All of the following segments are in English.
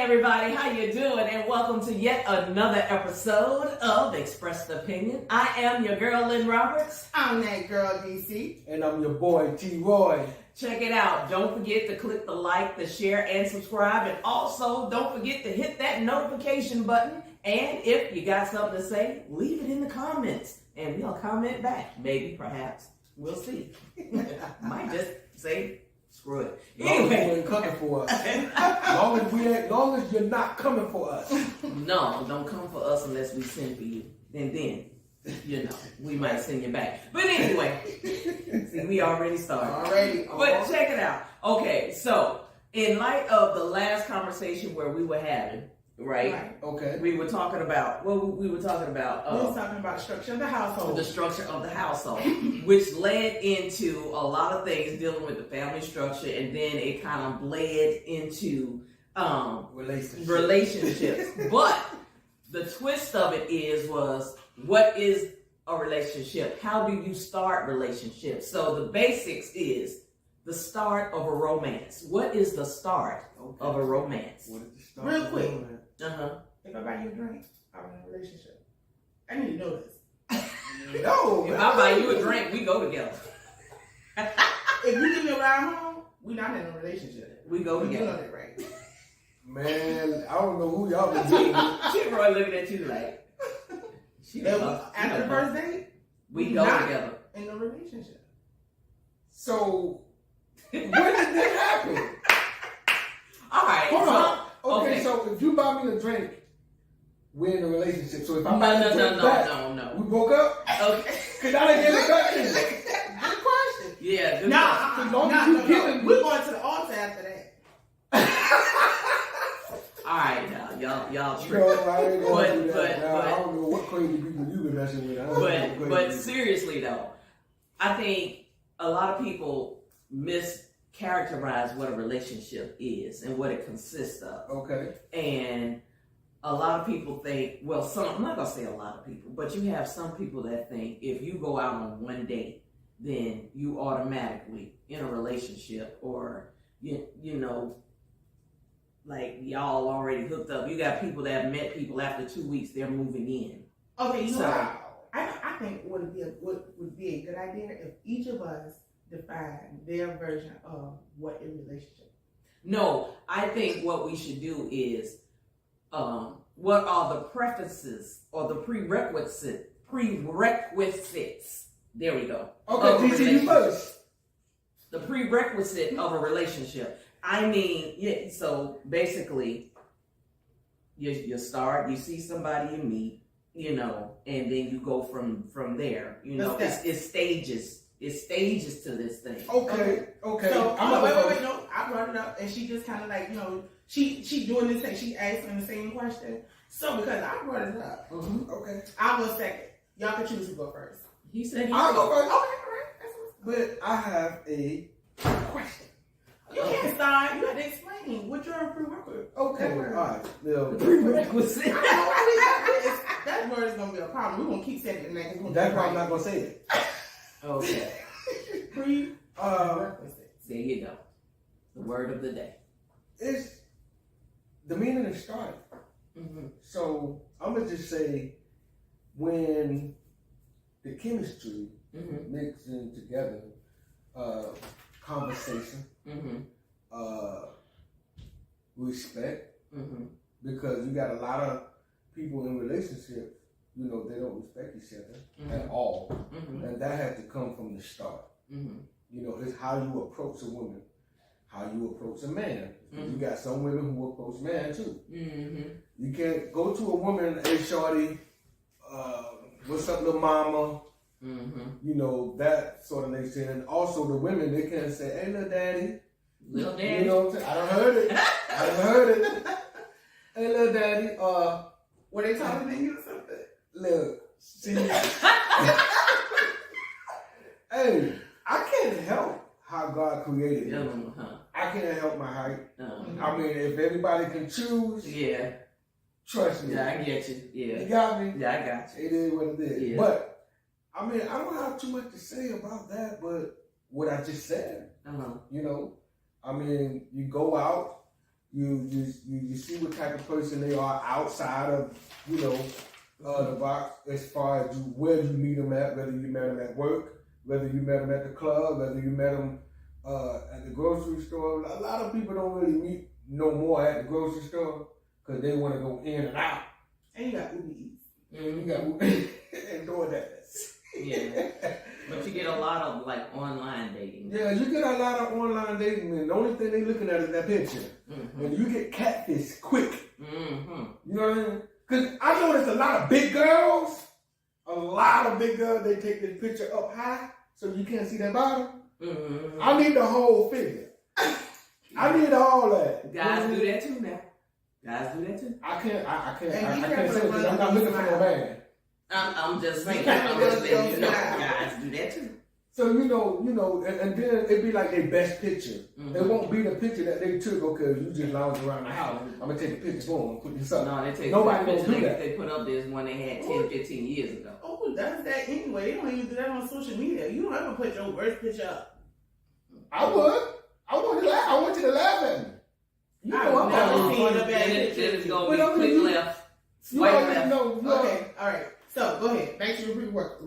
everybody, how you doing? And welcome to yet another episode of Expressed Opinion. I am your girl, Lynn Roberts. I'm that girl, DC. And I'm your boy, T. Roy. Check it out. Don't forget to click the like, the share, and subscribe. And also, don't forget to hit that notification button. And if you got something to say, leave it in the comments. And we'll comment back. Maybe, perhaps. We'll see. Might just say, screw it. Anyway, you ain't coming for us. long as you're not coming for us. No, don't come for us unless we send for you. And then, we might send you back. But anyway, see, we already started. But check it out. Okay, so in light of the last conversation where we were having, right? Okay. We were talking about, we were talking about the structure of the household. The structure of the household, which led into a lot of things dealing with the family structure, and then it kind of bled into relationships. But the twist of it was what is a relationship? How do you start relationships? So the basics is the start of a romance. What is the start of a romance? What is the start Real of quick. a romance? If I buy you a drink, I'm in a relationship. I need to know this. No. If I buy you a drink, we go together. If you give me a ride home, we're not in a relationship. We go together. You know that, right? Man, I don't know who y'all been dealing with. She probably looking at you like, after the first date, we go together. In a relationship. So, when did that happen? All right. Hold on. Okay. So if you buy me a drink, we're in a relationship. So if I buy you a drink back, we broke up? Okay. Because I didn't get it back to you. Good question. Yeah, good No. We're going to the altar after that. All right, now, y'all tripping. No, I ain't gonna do that. But I don't know what crazy people you been messing with. But seriously though, I think a lot of people mischaracterize what a relationship is and what it consists of. Okay. And a lot of people think, I'm not gonna say a lot of people, but you have some people that think if you go out on one date, then you automatically in a relationship, or like y'all already hooked up. You got people that have met people after 2 weeks, they're moving in. Okay, I think what would be a good idea if each of us define their version of what a relationship. No, I think what we should do is, what are the prefaces or the prerequisites? There we go. Okay, DC, you first. The prerequisite of a relationship. I mean, so basically, you start, you see somebody you meet, and then you go from there. It's stages. It's stages to this thing. Okay. So wait, no, I brought it up, and she just kind of like, she doing this thing. She asking the same question. So because I brought it up, okay, I'll go second. Y'all can choose who go first. He said I'll go first. Okay, all right. But I have a question. You can't start. You have to explain what your prerequisite. Okay, all right. The prerequisite. That word is gonna be a problem. We're gonna keep saying it, and that's why I'm not gonna say it. Okay. Prerequisites. There you go. The word of the day. It's the meaning of starting. Mm-hmm. So I'm gonna just say when the chemistry mixing together, conversation, respect, because you got a lot of people in relationships, they don't respect each other at all, and that had to come from the start. It's how you approach a woman, how you approach a man. You got some women who approach men too. You can't go to a woman, hey shorty, what's up little mama, that sort of nature. And also the women, they can't say, hey little daddy. Little daddy. You know what I'm saying? I done heard it. Hey little daddy, were they talking to you or something? Look, see, hey, I can't help how God created me. I can't help my height. I mean, if everybody can choose, trust me. Yeah, I get you. Yeah. You got me? Yeah, I got you. It is what it is. Yeah. But, I mean, I don't have too much to say about that, but what I just said, I mean, you go out, You see what type of person they are outside of, you know, the box, as far as where you meet them at, whether you met them at work, whether you met them at the club, whether you met them at the grocery store. A lot of people don't really meet no more at the grocery store because they want to go in and out. And you got Uber Eats. And you got and doing that. Yeah. But you get a lot of like online dating. Yeah, you get a lot of online dating, and the only thing they looking at is that picture. Mm-hmm. And you get catfish quick. Mm-hmm. You know what I mean? Because I noticed a lot of big girls, they take this picture up high so you can't see their bottom. Mm-hmm. I need the whole figure. I need all that. Guys do that too now. Guys do that too. I can't say careful it because I'm not looking for no man. I'm just saying. I'm just letting you know. Guys do that too. So you know, and then it'd be like their best picture. Mm-hmm. It won't be the picture that they took because you just lounged around the house. I'm gonna take a picture for them, put this up. No, they take Nobody the gonna picture do that. they put up this one they had 10, 15 years ago. Oh, who does that anyway? They don't even do that on social media. You don't ever put your worst picture up. I would. I want you to laugh at me. You know I'm never not seen funny. a bad Then picture. it's gonna be click left, You swipe already left. know. Okay, all right. So go ahead. Back to your pre-work.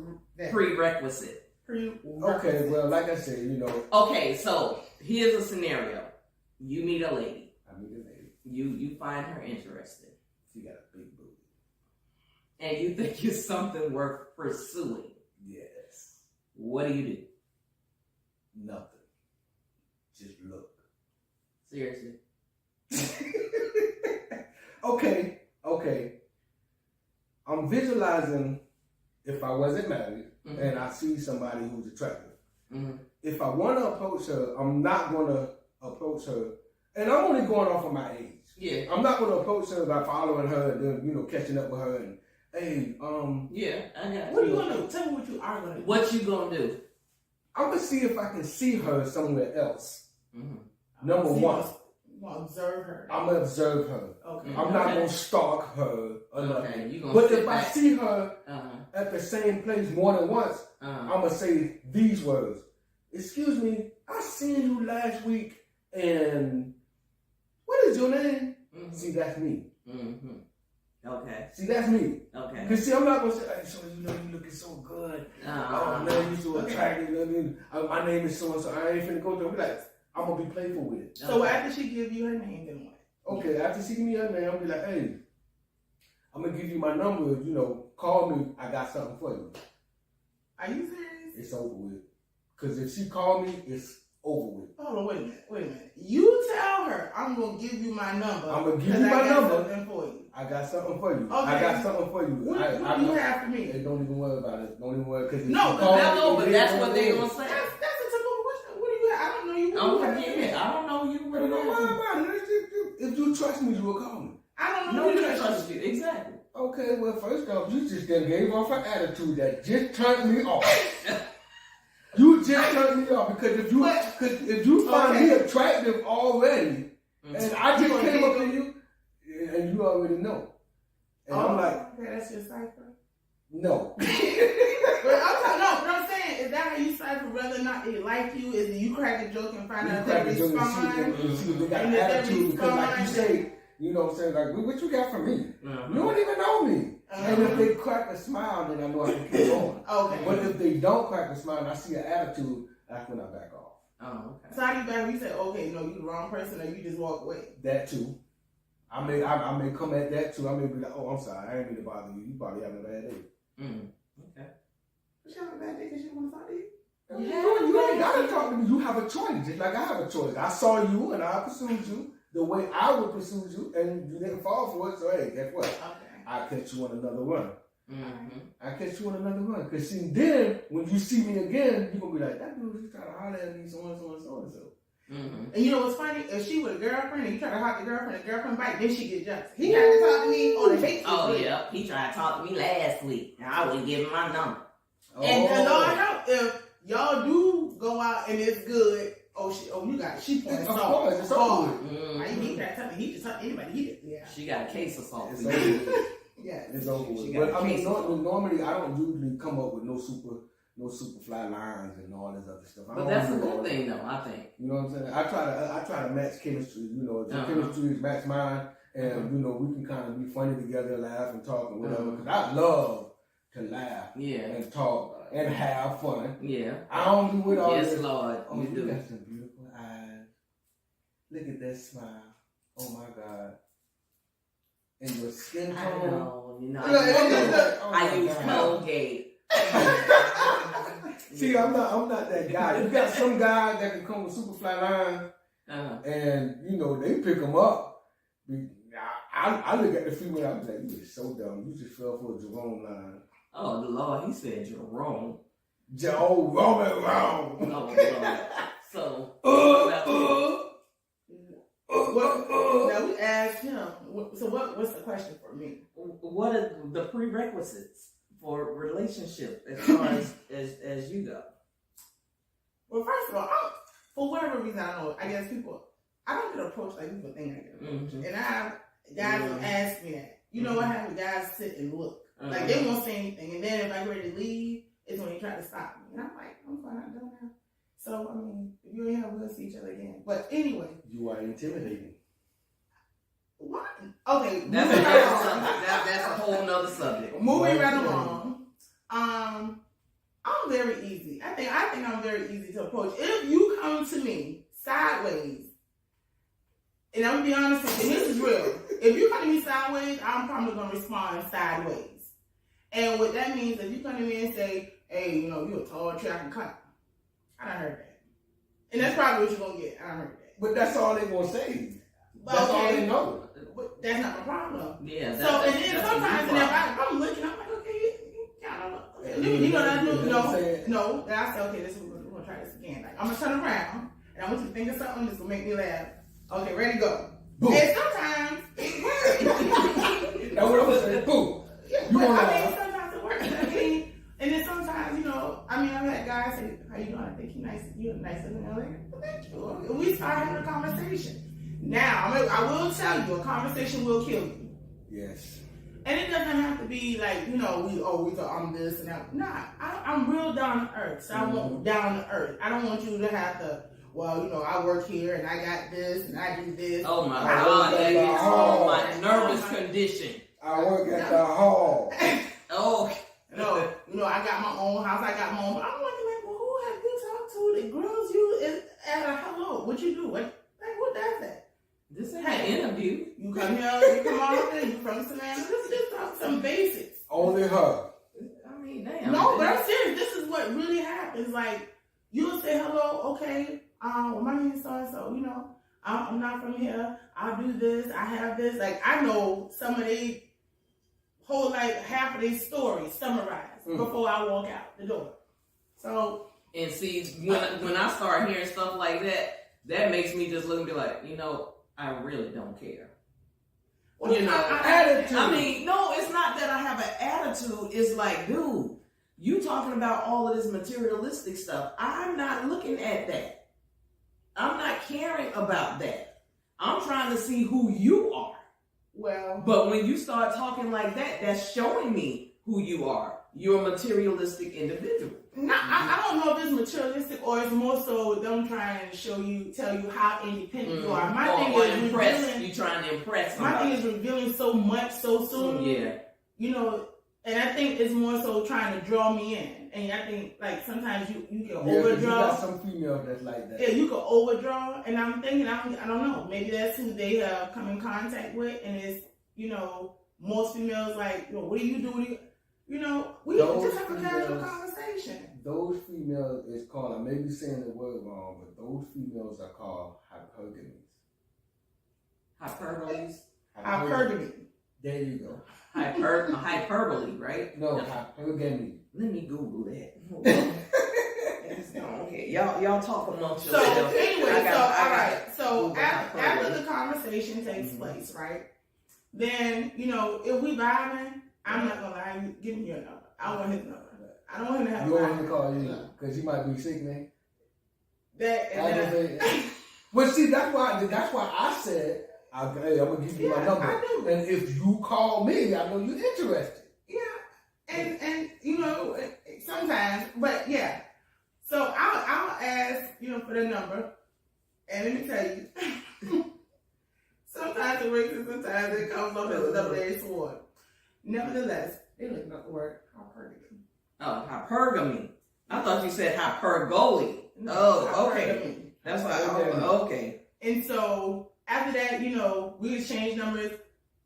Prerequisite. Okay, well, like I said, you know. Okay, so here's a scenario. You meet a lady. I meet a lady. You find her interesting. She got a big booty. And you think it's something worth pursuing. Yes. What do you do? Nothing. Just look. Seriously. Okay. I'm visualizing if I wasn't married and I see somebody who's attractive. Mm-hmm. If I want to approach her, I'm not going to approach her. And I'm only going off of my age. Yeah. I'm not going to approach her by following her and then, you know, catching up with her and, hey, Yeah, I got What are you going to do? Tell me what you are going to do. What you gonna do? I'm going to see if I can see her somewhere else. Mm-hmm. Number one. You want to observe her. I'm going to observe her. Okay. I'm not going to stalk her or nothing. Okay, you gonna But sit if I back. see her Uh-huh. at the same place more than once, Uh-huh. I'm going to say these words. Excuse me, I seen you last week and what is your name? Mm-hmm. See, that's me. Mm-hmm. Okay. See, that's me. Okay. Because see, I'm not going to say, hey, so you know you looking so good. Oh, man, you so attractive. I mean, my name is so-and-so. I ain't finna go through. I'm like, I'm going to be playful with it. So after she give you her name, then what? Okay, after she give me her name, I'll be like, hey, I'm going to give you my number. You know, call me. I got something for you. Are you serious? It's over with. Because if she call me, it's over with. Hold on, wait a minute. You tell her I'm going to give you my number. I'm going to give you my I got number. something for you. I got something for you. Okay. I got something for you. What do you have for me? Hey, don't even worry about it. Don't even worry. Cause No, but that's what they gonna say. That's a typical question. What do you have? I don't know you. I'm forgetting it. I don't know you. Don't worry about it. If you trust me, you will call me. I don't No, know you you. trust you. Exactly. Okay, well, first off, you just then gave off an attitude that just turned me off. You just turned me off because if you find me attractive already, and I just came up to you, and you already know. And I'm like, okay, that's your cipher. no. But I'm saying, is that how you cipher whether or not they like you? Is it you crack a joke and find out crack they a joke and respond? see if they got And an if they attitude because, like you respond, say, you know what I'm saying? Like, what you got from me? You don't even know me. And if they crack a smile, then I know I can keep going. Okay. But if they don't crack a smile and I see an attitude, that's when I back off. Oh, okay. So how do you back? You say, okay, no, you the wrong person, or you just walk away. That too. I may come at that too. I may be like, oh, I'm sorry, I ain't mean to bother you. You probably having a bad day. Okay. But she have a bad day because she want to talk to you. You ain't gotta talk to me. You have a choice, just like I have a choice. I saw you and I pursued you the way I would pursue you, and you didn't fall for it. So hey, guess what? Okay. I catch you on another run. Mm-hmm. I catch you on another run. Cause see, then when you see me again, you gonna be like, that dude is trying to holler at me, so and so and so and so. Mm-hmm. And you know what's funny? If she with a girlfriend and you try to hot the girlfriend bite, then she get jealous. He tried to talk to me on the hate. Oh, yeah. He tried to talk to me last week. And I wouldn't give him my number. And Lord help if y'all do go out and it's good. You got it. She pointing Of course, it's over with. Mm-hmm. I he tried to tell me he just talk to anybody. She got a case of salt. It's over with. Yeah. It's over She with. got But I a mean, case. normally I don't usually come up with no super, no superfly lines and all this other stuff. I But don't that's a do all good that. thing, though. I think. You know what I'm saying? I try to match chemistry. You know, if the chemistry is match mine, and you know, we can kind of be funny together, laugh and talk and whatever. Because I love to laugh, and talk and have fun. Yeah, I don't do with all this. Yes, Lord, Oh, you do. got some beautiful eyes. Look at that smile. Oh my God. And your skin tone. I know. You know, Oh I use God. Colgate. See, I'm not that guy. You got some guys that can come with superfly lines, and you know they pick them up. I look at the female, I'm like, you is so dumb. You just fell for a Jerome line. Oh, the Lord, he said Jerome. Joe Roman wrong. Oh, Lord. So, now we asked him. So what's the question for me? what are the prerequisites for relationship as far as you go? Well, first of all, for whatever reason, I don't know. I guess I don't get approached like people think I get approached, and I have guys will ask me that. You know what happens? Guys sit and look like they won't say anything, and then if I'm ready to leave, it's when they try to stop me, and I'm like, I'm fine, I don't have. So I mean, if you're here, we'll see each other again. But anyway, You are intimidating. what? Okay, That's a whole nother subject. moving right along. I'm very easy. I think I'm very easy to approach. If you come to me sideways, and I'm gonna be honest with you, this is real. If you come to me sideways, I'm probably gonna respond sideways. And what that means, if you come to me and say, "Hey, you know, you're a tall tree, I can cut," I done heard that, and that's probably what you're gonna get. I done heard that. But that's all they gonna say. But That's all okay, they know. but that's not my problem. Yeah. So and then sometimes, and if I'm looking, I'm like, okay, you kind of, you know what I do? No. Then I say, okay, we're gonna try this again. Like I'm gonna turn around, and I want you to think of something that's gonna make me laugh. Okay, ready, go. Boom. And sometimes it works. That's what I'm saying. Boom. Yeah, You but wanna I mean, sometimes it works. I mean, and then sometimes, you know, I mean, I've had guys say, "How you doing? I think you're nice looking." I'm like, well, thank you. And we start having a conversation. Now, I will tell you, a conversation will kill you. Yes. And it doesn't have to be like, you know, I'm this and that. Nah, I'm real down to earth. So I want down to earth. I don't want you to have to, well, you know, I work here and I got this and I do this. Oh my God, that is my nervous condition. I work at the hall. Oh. No, you know, I got my own house, I got my own, but I'm looking like, well, who have you talked to that grills you at a hello? What you do? Like, what does that? This ain't an interview. You come here, you come out here, you from Savannah, just talk some basics. Only her. I mean, damn. No, but I'm serious. This is what really happens. Like, you'll say hello, okay, well, my name is so-and-so, you know, I'm not from here, I'll do this, I have this. Like, I know some of they whole, like, half of their story summarized before I walk out the door. So. And see, when I start hearing stuff like that, that makes me just look and be like, you know, I really don't care. Well, you know, attitude. I mean, no, it's not that I have an attitude. It's like, dude, you talking about all of this materialistic stuff. I'm not looking at that. I'm not caring about that. I'm trying to see who you are. Well, but when you start talking like that, that's showing me who you are. You're a materialistic individual. No, I don't know if it's materialistic or it's more so them trying to tell you how independent you are. My thing is revealing. You trying to impress somebody. My thing is revealing so much so soon. Yeah. You know, and I think it's more so trying to draw me in. And I think like sometimes you can overdraw. You got some females that's like that. Yeah, you can overdraw, and I'm thinking I don't know. Maybe that's who they have come in contact with, and it's, you know, most females like, you know, what do you do? You know, we just have a casual conversation. Those females is called, I may be saying the word wrong, but those females are called hypergamy. Hyperbole. There you go. Hyperbole, right? No, hypergamy. Let me Google that. Okay, y'all talk amongst yourselves. So anyway, so after the conversation takes place, right? Then, you know, if we vibing, I'm not gonna lie, give me your number. I want his number. I don't want him to have. You don't want him to call you because he might be sick, man. Well, see, that's why I said, hey, I'm gonna give you my number. I do. And if you call me, I know you're interested. Yeah, and you know, sometimes sometimes, but yeah. So I'll ask, for the number, and let me tell you, sometimes it works and sometimes it comes up as a double-edged sword. Nevertheless, they looking up the word hypergamy. Oh, hypergamy. I thought you said hypergamy. Oh, okay. Hypergamy. That's why. Okay. And so after that, we exchange numbers.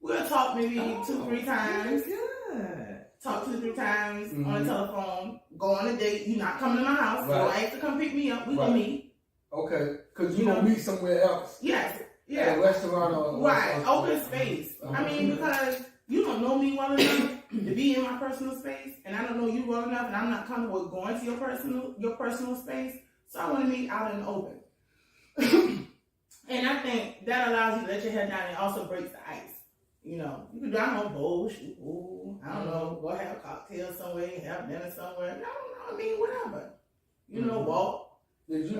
We'll talk maybe 2-3 times. Good. Talk 2-3 times on the telephone. Go on a date. You're not coming to my house. Right. Don't ask to come pick me up. We can meet. Okay, because you're going to meet somewhere else. Yes. Yeah. At a restaurant or... Right. Open space. I mean, because you don't know me well enough to be in my personal space, and I don't know you well enough, and I'm not comfortable with going to your personal space. So I want to meet out in the open. And I think that allows you to let your head down and also breaks the ice. You can do, I don't know, bowl, shoot, pool, I don't know, go have a cocktail somewhere, have dinner somewhere. I don't know, I mean, whatever. Walk. Did you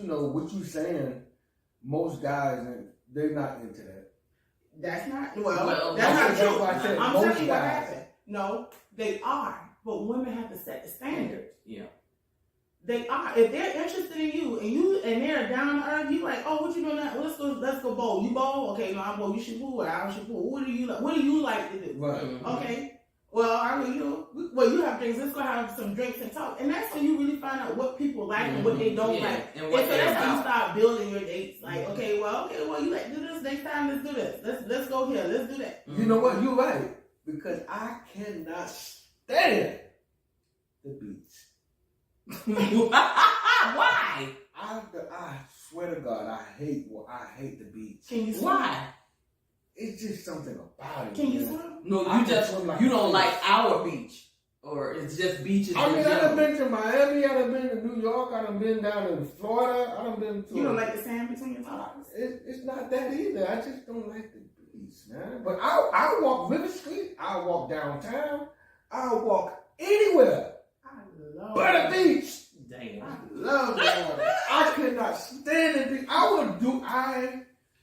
know, what you saying, most guys, they're not into that. That's not, well that's not true. Why I said I'm most telling you what guys. happened. No, they are. But women have to set the standards. Yeah. They are. If they're interested in you and they're down to earth, you like, oh, what you doing now? Well, let's go bowl. You bowl? Okay, no, I bowl. You shoot pool, or I shoot pool. What do you like to do? Right. Okay. Well, I mean, you have drinks. Let's go have some drinks and talk. And that's when you really find out what people like and what they don't like. And what so that's how you start building your dates. Like, okay, well, you like to do this next time. Let's do this. Let's go here. Let's do that. You know what? You're right. Because I cannot stand the beach. Why? I swear to God, I hate the beach. Can you swim? Why? It's just something about it. Can you man. swim? No, you don't like our beach, or it's just beaches. I mean, in I done general. been to Miami, I done been to New York, I done been down in Florida, I done been to... You don't like the sand between your toes? It's not that either. I just don't like the beach, man. But I'll walk River Street, I'll walk downtown, I'll walk anywhere but a beach. Damn. I love that. I cannot stand the beach. I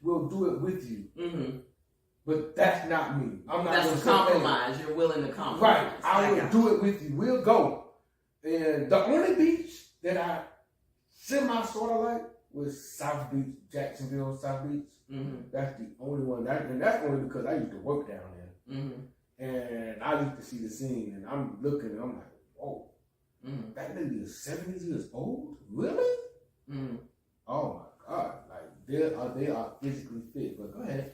will do it with you. Mm-hmm. But that's not me. I'm not. That's a compromise. You're willing to compromise. Right. I will do it with you. We'll go. And the only beach that I semi sort of like was South Beach, Jacksonville, South Beach. Mm-hmm. That's the only one. And that's only because I used to work down there. Mm-hmm. And I used to see the scene, and I'm looking, and I'm like, whoa. Mm-hmm. That lady is 70 years old? Really? Mm-hmm. Oh my God. Like they are physically fit. But go ahead.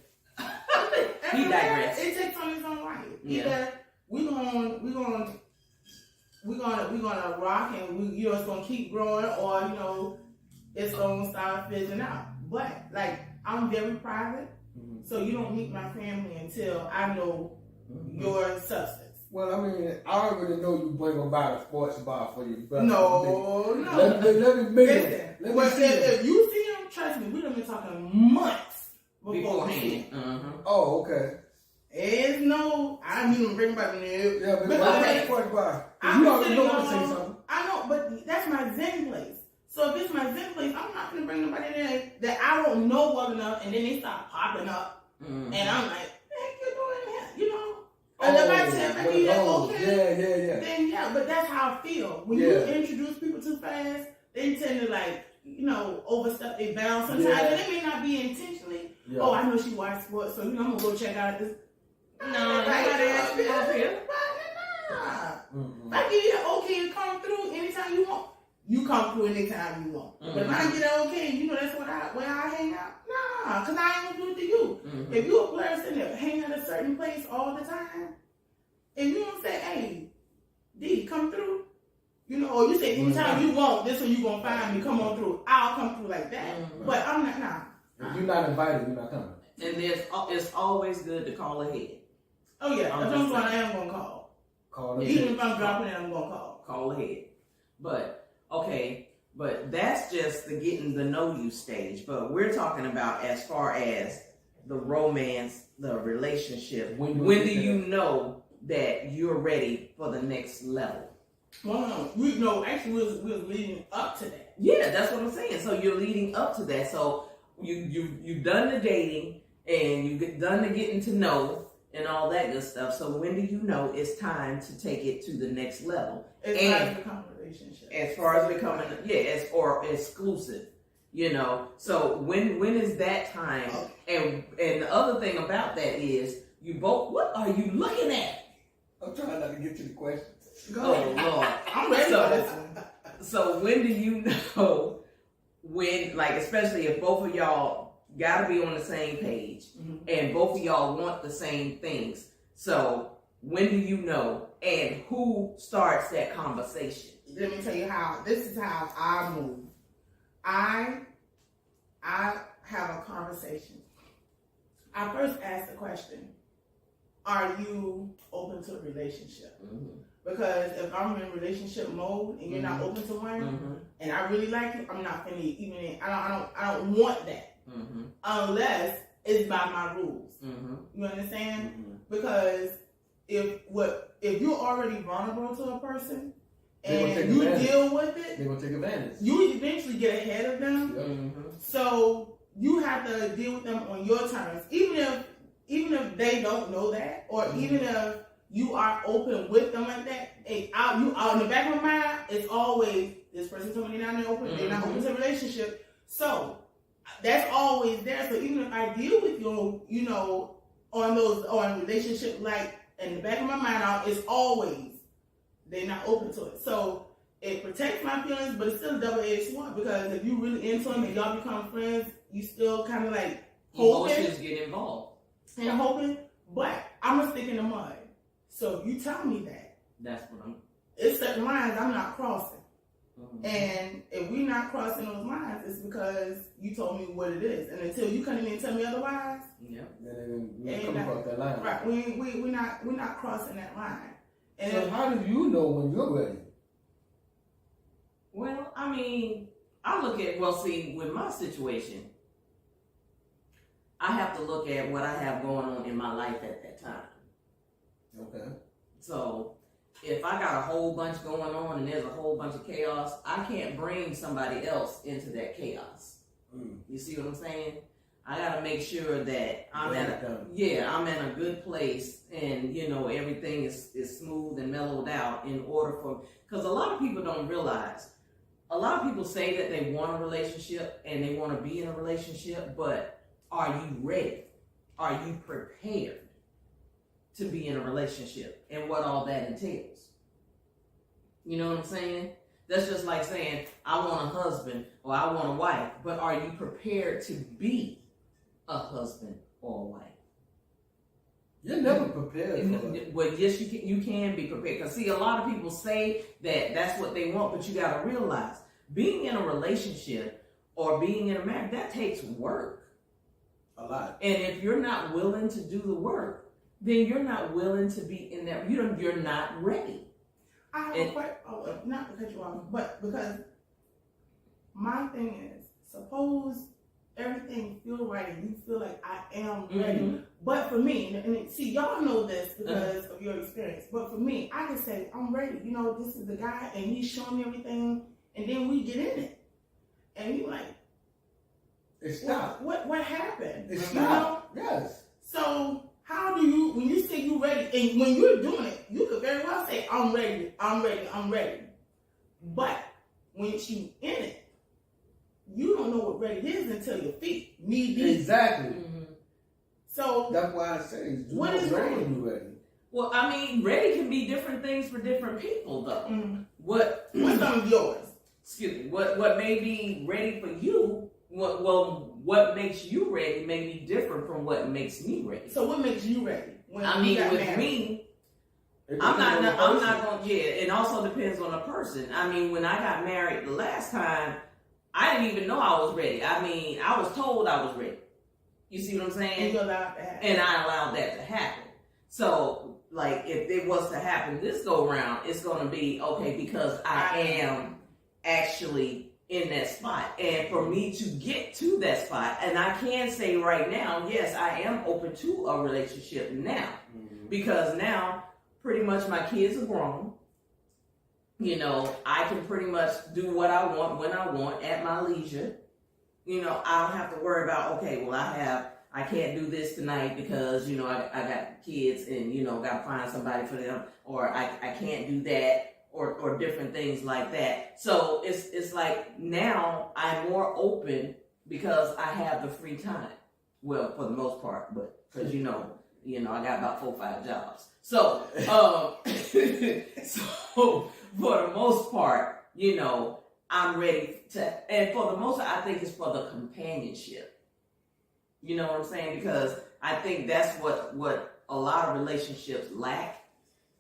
He digressed. It takes on its own life. Yeah. Either we're gonna rock and it's gonna keep growing, or it's gonna start fizzling out. But like I'm very private, so you don't meet my family until I know your substance. Well, I mean, I already know you bring about a sports bar for your brother. No. Let me meet him. Let me see him. If you see him, trust me, we done been talking months beforehand. Oh, okay. There's no, I didn't even bring back the new. Yeah, but okay. sports bar. I'm You already know sitting I'm on- saying something. I know, but that's my zen place. So if it's my zen place, I'm not gonna bring nobody there that I don't know well enough, and then they start popping up, and I'm like, "Heck, you doing that?" And if I tell you that okay, yeah. then yeah. But that's how I feel when you introduce people too fast. They tend to overstep their bounds sometimes, and it may not be intentionally. Yeah. Oh, I know she watched sports, so I'm gonna go check out this. No, If I give you an okay to come through anytime you want, you come through anytime you want. But if I get an okay, that's where I hang out. Nah, because I ain't gonna do it to you. If you a person that hang at a certain place all the time, and you don't say, hey, D, come through, or you say anytime you want, this one you gonna find me, come on through. I'll come through like that. But I'm not, If you're not invited, you're not coming. And it's always good to call ahead. Oh yeah, if I'm going, I am gonna call. Even if I'm dropping it, I'm gonna call. Call ahead. But that's just the getting to know you stage. But we're talking about as far as the romance, the relationship. When do you know that you're ready for the next level? Well, no. Actually, we was leading up to that. Yeah, that's what I'm saying. So you're leading up to that. So you've done the dating and you've done the getting to know, and all that good stuff. So when do you know it's time to take it to the next level? As far as becoming a relationship. As far as becoming, or exclusive, you know. So when is that time? Okay. And the other thing about that is you both. What are you looking at? I'm trying not to get to the questions. Go ahead. Oh Lord. I'm ready for this one. So when do you know when, like, especially if both of y'all got to be on the same page and both of y'all want the same things? So when do you know, and who starts that conversation? Let me tell you how. This is how I move. I have a conversation. I first ask the question: are you open to a relationship? Because if I'm in relationship mode and you're not open to one, and I really like you, I'm not finna even. I don't want that unless it's by my rules. You understand? Because if you're already vulnerable to a person and you deal with it, they're gonna take advantage. You eventually get ahead of them. So you have to deal with them on your terms, even if they don't know that, or even if you are open with them like that. Out in the back of my mind, it's always this person told me they're not open. They're not open to a relationship. So that's always there. So even if I deal with you, on relationship, like in the back of my mind, it's always they're not open to it. So it protects my feelings, but it's still a double-edged sword, because if you really into them and y'all become friends, you still kind of like hoping. Emotions get involved. And hoping, but I'm gonna stick in the mud. So if you tell me that, that's what it's certain lines I'm not crossing. And if we're not crossing those lines, it's because you told me what it is. And until you come in and tell me otherwise, then we come across that line. Right? We're not crossing that line. And so how do you know when you're ready? Well, I mean, I look at, with my situation, I have to look at what I have going on in my life at that time. Okay. So if I got a whole bunch going on and there's a whole bunch of chaos, I can't bring somebody else into that chaos. You see what I'm saying? I got to make sure that I'm in a good place, and everything is smooth and mellowed out, in order for, because a lot of people don't realize, a lot of people say that they want a relationship and they want to be in a relationship, but are you ready? Are you prepared to be in a relationship and what all that entails? You know what I'm saying? That's just like saying, I want a husband or I want a wife, but are you prepared to be a husband or a wife? You're never prepared for it. Well, yes, you can be prepared. Because, see, a lot of people say that that's what they want, but you got to realize, being in a relationship or being in a marriage, that takes work. A lot. And if you're not willing to do the work, then you're not willing to be in that. You're not ready. I have a question, not to cut you off, but because my thing is, suppose everything feel right and you feel like I am ready. But for me, and see, y'all know this because of your experience, but for me, I can say, I'm ready. This is the guy, and he's showing me everything, and then we get in it. And you like, it stopped. What happened? It stopped. Yes. So how do you, when you say you ready, and when you're doing it, you could very well say, I'm ready, I'm ready, I'm ready. But when you in it, you don't know what ready is until your feet knee deep. Exactly. So that's why I say, what is ready? When you ready? Well, I mean, ready can be different things for different people, though. What's some of yours? Excuse me. What may be ready for you? What makes you ready may be different from what makes me ready. So what makes you ready? With me, I'm not going to, it also depends on the person. I mean, when I got married the last time, I didn't even know I was ready. I mean, I was told I was ready. You see what I'm saying? And you allowed that to happen. And I allowed that to happen. So, like, if it was to happen this go round, it's going to be, okay, because I am actually in that spot. And for me to get to that spot, and I can say right now, yes, I am open to a relationship now. Because now, pretty much my kids are grown. I can pretty much do what I want when I want at my leisure. I don't have to worry about, okay, well, I I can't do this tonight because, I got kids and, got to find somebody for them, or I can't do that, or different things like that. So it's like now I'm more open because I have the free time. Well, for the most part, but because, I got about 4 or 5 jobs. So, so for the most part, I'm ready to, and for the most part, I think it's for the companionship. You know what I'm saying? Because I think that's what a lot of relationships lack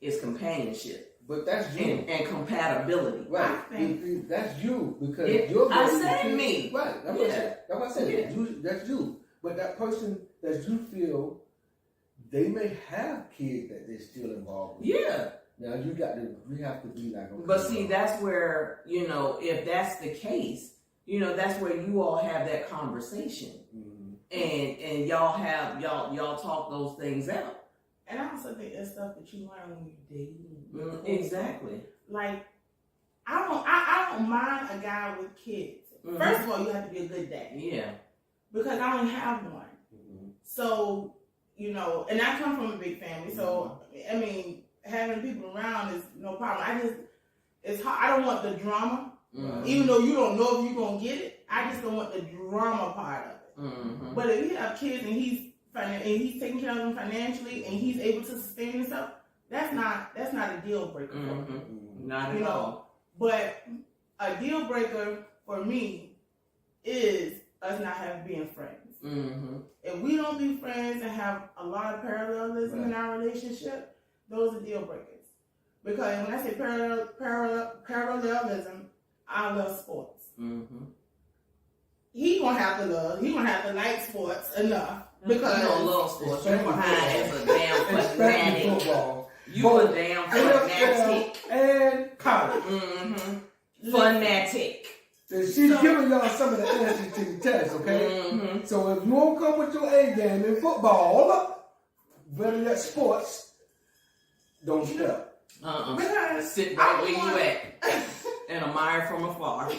is companionship. But that's you. And compatibility. Right. That's you. Because I said me. Right. That's what I said. Yeah. That's you. But that person that you feel, they may have kids that they're still involved with. Yeah. Now we have to be like, okay. But see, that's where, if that's the case, that's where you all have that conversation. Mm-hmm. And y'all talk those things out. And I also think that's stuff that you learn when you're dating. Mm-hmm. Exactly. Like, I don't mind a guy with kids. Mm-hmm. First of all, you have to be a good dad. Yeah. Because I only have one. Mm-hmm. So, and I come from a big family. So, I mean, having people around is no problem. It's hard. I don't want the drama. Mm-hmm. Even though you don't know if you're going to get it, I just don't want the drama part of it. Mm-hmm. But if you have kids and he's taking care of them financially and he's able to sustain himself, that's not a deal breaker for me. Not at all. But a deal breaker for me is us not being friends. Mm-hmm. If we don't be friends and have a lot of parallelism in our relationship, those are deal breakers. Because when I say parallelism, I love sports. Mm-hmm. He gonna have to like sports enough. Because you don't love sports. You're behind as a damn fanatic. Football. You a damn fanatic. And college. Mm-hmm. Fanatic. She's giving y'all some of the answers to the test, okay? Mm-hmm. So if you won't come with your A game in football, whether that's sports, don't step. Sit right where you at and admire from afar.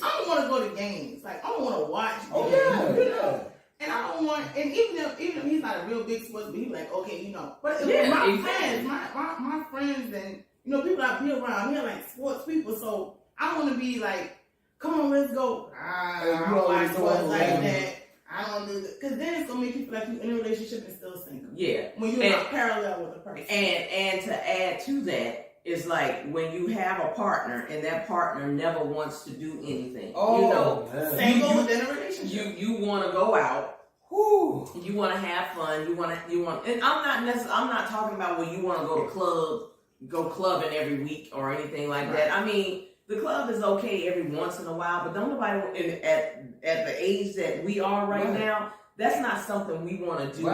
I don't want to go to games. Like, I don't want to watch games. Yeah. And I don't want, and even if he's not a real big sports, but he's like, okay, But my friends, my friends and, people I be around, they're like sports people. So I want to be like, come on, let's go. I don't watch sports like that. I don't do that. Because then it's going to make you feel like you're in a relationship and still single. Yeah. When you're not parallel with a person. And to add to that, it's like when you have a partner and that partner never wants to do anything. Same goes within a relationship. You want to go out. Whew. You want to have fun. You want, and I'm not talking about when you want to go clubbing every week or anything like that. I mean, the club is okay every once in a while, but don't nobody at the age that we are right now, that's not something we want to do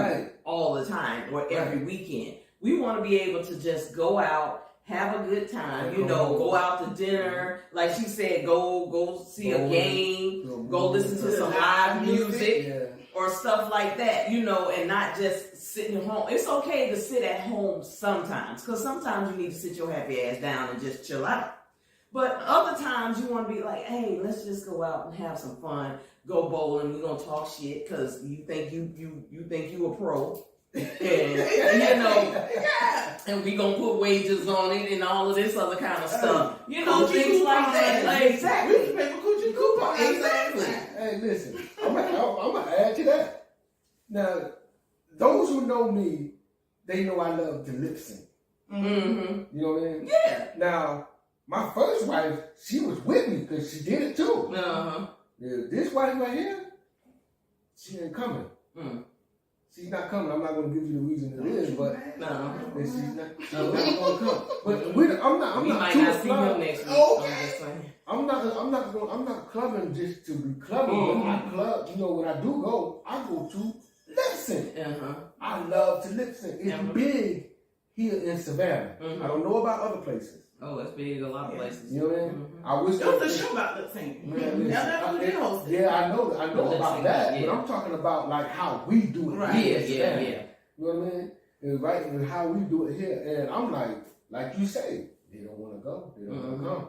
all the time or every weekend. We want to be able to just go out, have a good time, go out to dinner. Like she said, go see a game, go listen to some live music or stuff like that, and not just sitting at home. It's okay to sit at home sometimes, because sometimes you need to sit your happy ass down and just chill out. But other times you want to be like, hey, let's just go out and have some fun, go bowling, we're going to talk shit because you think you a pro. And, and we gonna put wages on it and all of this other kind of stuff. Things like that. Like, exactly. Exactly. Hey, listen, I'm gonna add to that. Now, those who know me, they know I love to lip sync. Mm-hmm. You know what I mean? Yeah. Now, my first wife, she was with me because she did it too. Uh-huh. This wife right here, she ain't coming. Mm. She's not coming. I'm not going to give you the reason it is, but she's not going to come. But I'm not too clubbing. I'm not clubbing just to be clubbing. Mm-hmm. I club. When I do go, I go to lip sync. Uh-huh. I love to lip sync. It's big here in Savannah. Mm-hmm. I don't know about other places. Oh, it's big in a lot of places. You know what I mean? Mm-hmm. I wish there was a show about lip sync. Yeah, I know about that. But I'm talking about like how we do it. Right. Yeah. You know what I mean? And how we do it here. And I'm like you say, they don't want to go. They don't want to come.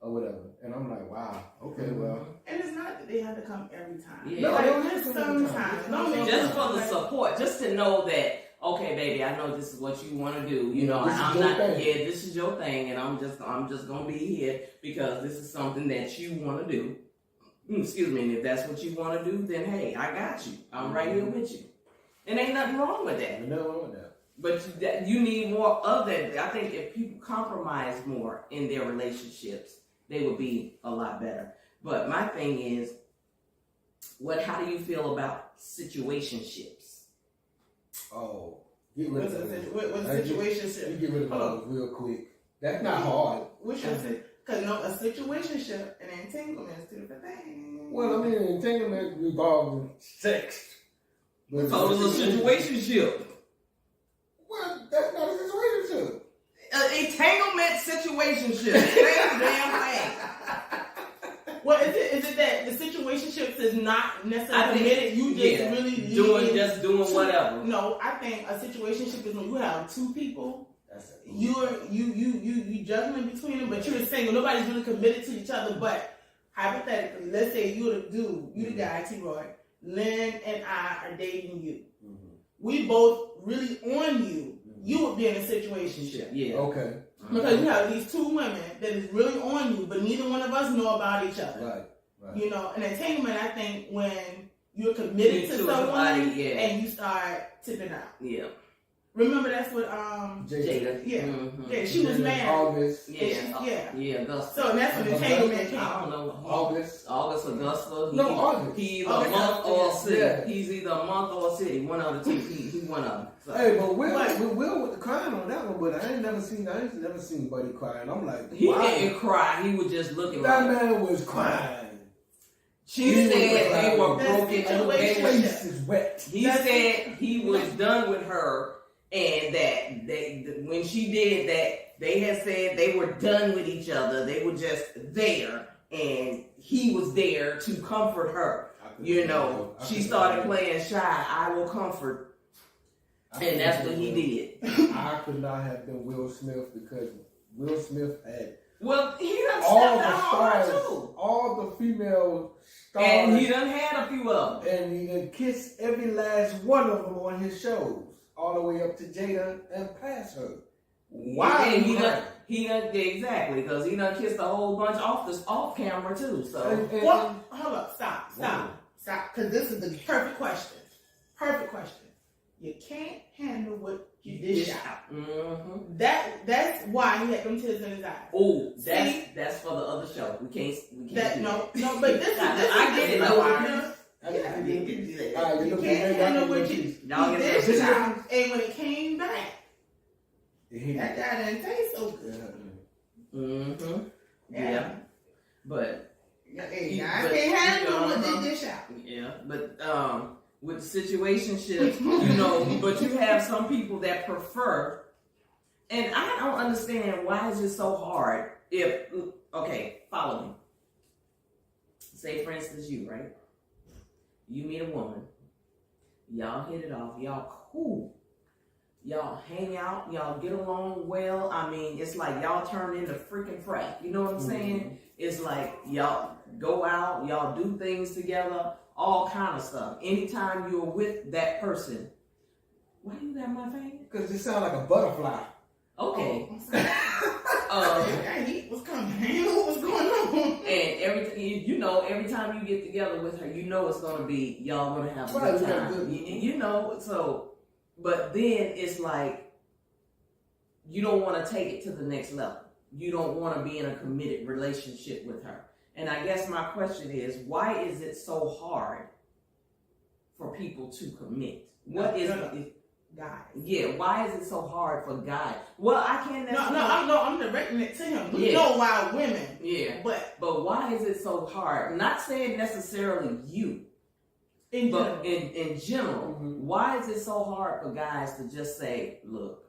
or whatever. And I'm like, wow, okay, well. And it's not that they have to come every time. Yeah. No, Like, they don't just have to come every time. sometimes. Just for the support, just to know that, okay, baby, I know this is what you want to do. You know, This is I'm your not. thing. Yeah, this is your thing, and I'm just gonna be here because this is something that you want to do. Excuse me, and if that's what you want to do, then hey, I got you. I'm right here with you, and ain't nothing wrong with that. Ain't nothing wrong with that. But you need more of that. I think if people compromise more in their relationships, they would be a lot better. But my thing is, how do you feel about situationships? Oh, get rid of those. What's a situationship? You get rid of those real quick. That's not hard. Which is it? Because a situationship and entanglement is two different things. Well, I mean, entanglement involves sex. But So it's a situationship. Well, that's not a situationship. Entanglement situationship. Same damn thing. Well, is it that the situationships is not necessarily committed? You just really doing whatever. No, I think a situationship is when you have two people. That's it. You juggling between them, but you're single. Nobody's really committed to each other. But hypothetically, let's say you're the dude, you the guy, T-Roy. Lynn and I are dating you. Mm-hmm. We both really on you. You would be in a situationship. Yeah. Okay. Because you have these two women that is really on you, but neither one of us know about each other. Right. You know, an entanglement, I think, when you're committed to someone and you start tipping out. Yeah. Remember, that's what Jada. Yeah. Mm-hmm. Yeah, she was married. August. Yeah. Augusta. So that's when entanglement came. I don't know. August, Augusta. August. He's either a August. month or a city. Yeah. He's either a month or a city. One of the two. He one of them. So. Hey, but Will with the crying on that one, but I ain't never seen Buddy crying. I'm like, He wow. didn't cry. He was just looking. That like, man was crying. She said they were broken. His face is wet. He said he was done with her, and that when she did that, they had said they were done with each other. They were just there, and he was there to comfort her. You know, she started playing shy. I will comfort. And that's what he did. I could not have been Will Smith because Will Smith had Well, he done all stepped the out on her stars, too. all the female stars, And he done had a few of them. and he done kissed every last one of them on his shows, all the way up to Jada and past her. Why? And he done exactly, because he done kissed a whole bunch off camera too. So Well, hold up, stop, because this is the perfect question. You can't handle what you dish out. Mm-hmm. That's why he had them tears in his eyes. Oh, that's for the other show. We can't No, but this I get it. You can't handle what you dish out. And when it came back, that guy didn't taste so good. Mm-hmm. Yeah. But I can't handle what they dish out. Yeah, but with situationships, you know, but you have some people that prefer, and I don't understand why is it so hard follow me. Say, for instance, you, right? You meet a woman, y'all hit it off, y'all cool, y'all hang out, y'all get along well. I mean, it's like y'all turn into freaking frat. You know what I'm saying? It's like y'all go out, y'all do things together, all kind of stuff. Anytime you're with that person, why do you got my finger? Because it sounds like a butterfly. Okay. What's coming? What's going on? And every time you get together with her, you know it's gonna be y'all gonna have a good time. You know, so but then it's like you don't want to take it to the next level. You don't want to be in a committed relationship with her. And I guess my question is, why is it so hard for people to commit? What is it? Guys. Yeah, why is it so hard for guys? Well, I can't necessarily... I'm directing it to him. We know why women. Yeah. But why is it so hard? I'm not saying necessarily you. In general, why is it so hard for guys to just say, look,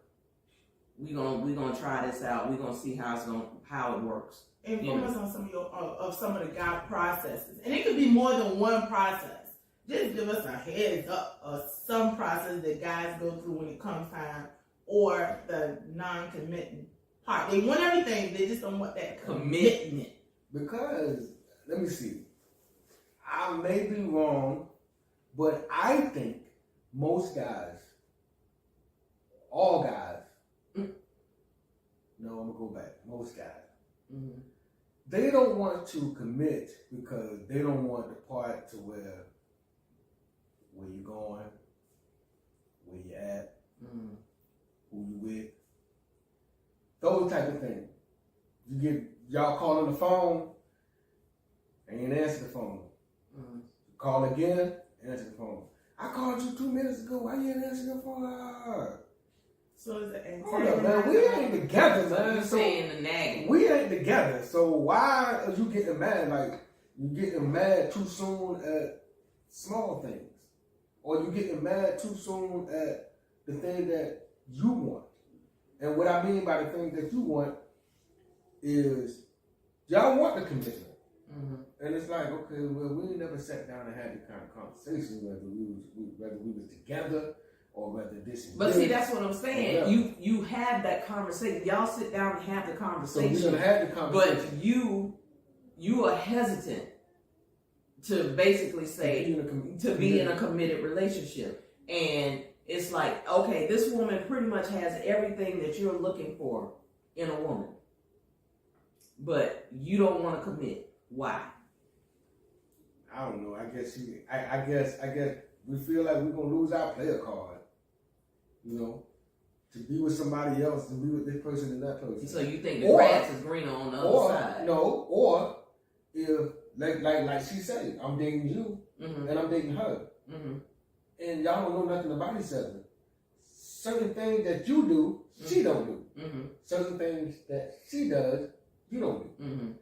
we're gonna try this out, we're gonna see how it works? Inform us on some of the guy processes. And it could be more than one process. Just give us a heads up of some process that guys go through when it comes time, or the non-committing part. They want everything, they just don't want that commitment. Because, let me see. I may be wrong, but I think most guys, all guys, no, I'm going to go back. Most guys, they don't want to commit because they don't want the part to where you going, where you at, who you with, those type of things. You get y'all call on the phone, ain't answer the phone. Call again, answer the phone. I called you 2 minutes ago. Why you ain't answer the phone? So is it Hold up, man. We ain't together, man. You saying the nagging. We ain't together. So why are you getting mad? Like, you getting mad too soon at small things, or you getting mad too soon at the thing that you want. And what I mean by the thing that you want is y'all want the commitment. And it's like, okay, well, we never sat down and had the kind of conversation whether we was together or whether this is. But see, that's what I'm saying. You have that conversation. Y'all sit down and have the conversation. So we're gonna have the conversation. But you are hesitant to basically say to be in a committed relationship, and it's like, okay, this woman pretty much has everything that you're looking for in a woman, but you don't want to commit. Why? I don't know. I guess we feel like we're gonna lose our player card. You know, to be with somebody else, to be with this person and that person. So you think the grass is greener on the other side? No, or if like she said, I'm dating you and I'm dating her, and y'all don't know nothing about each other. Certain things that you do, she don't do. Certain things that she does, you don't do.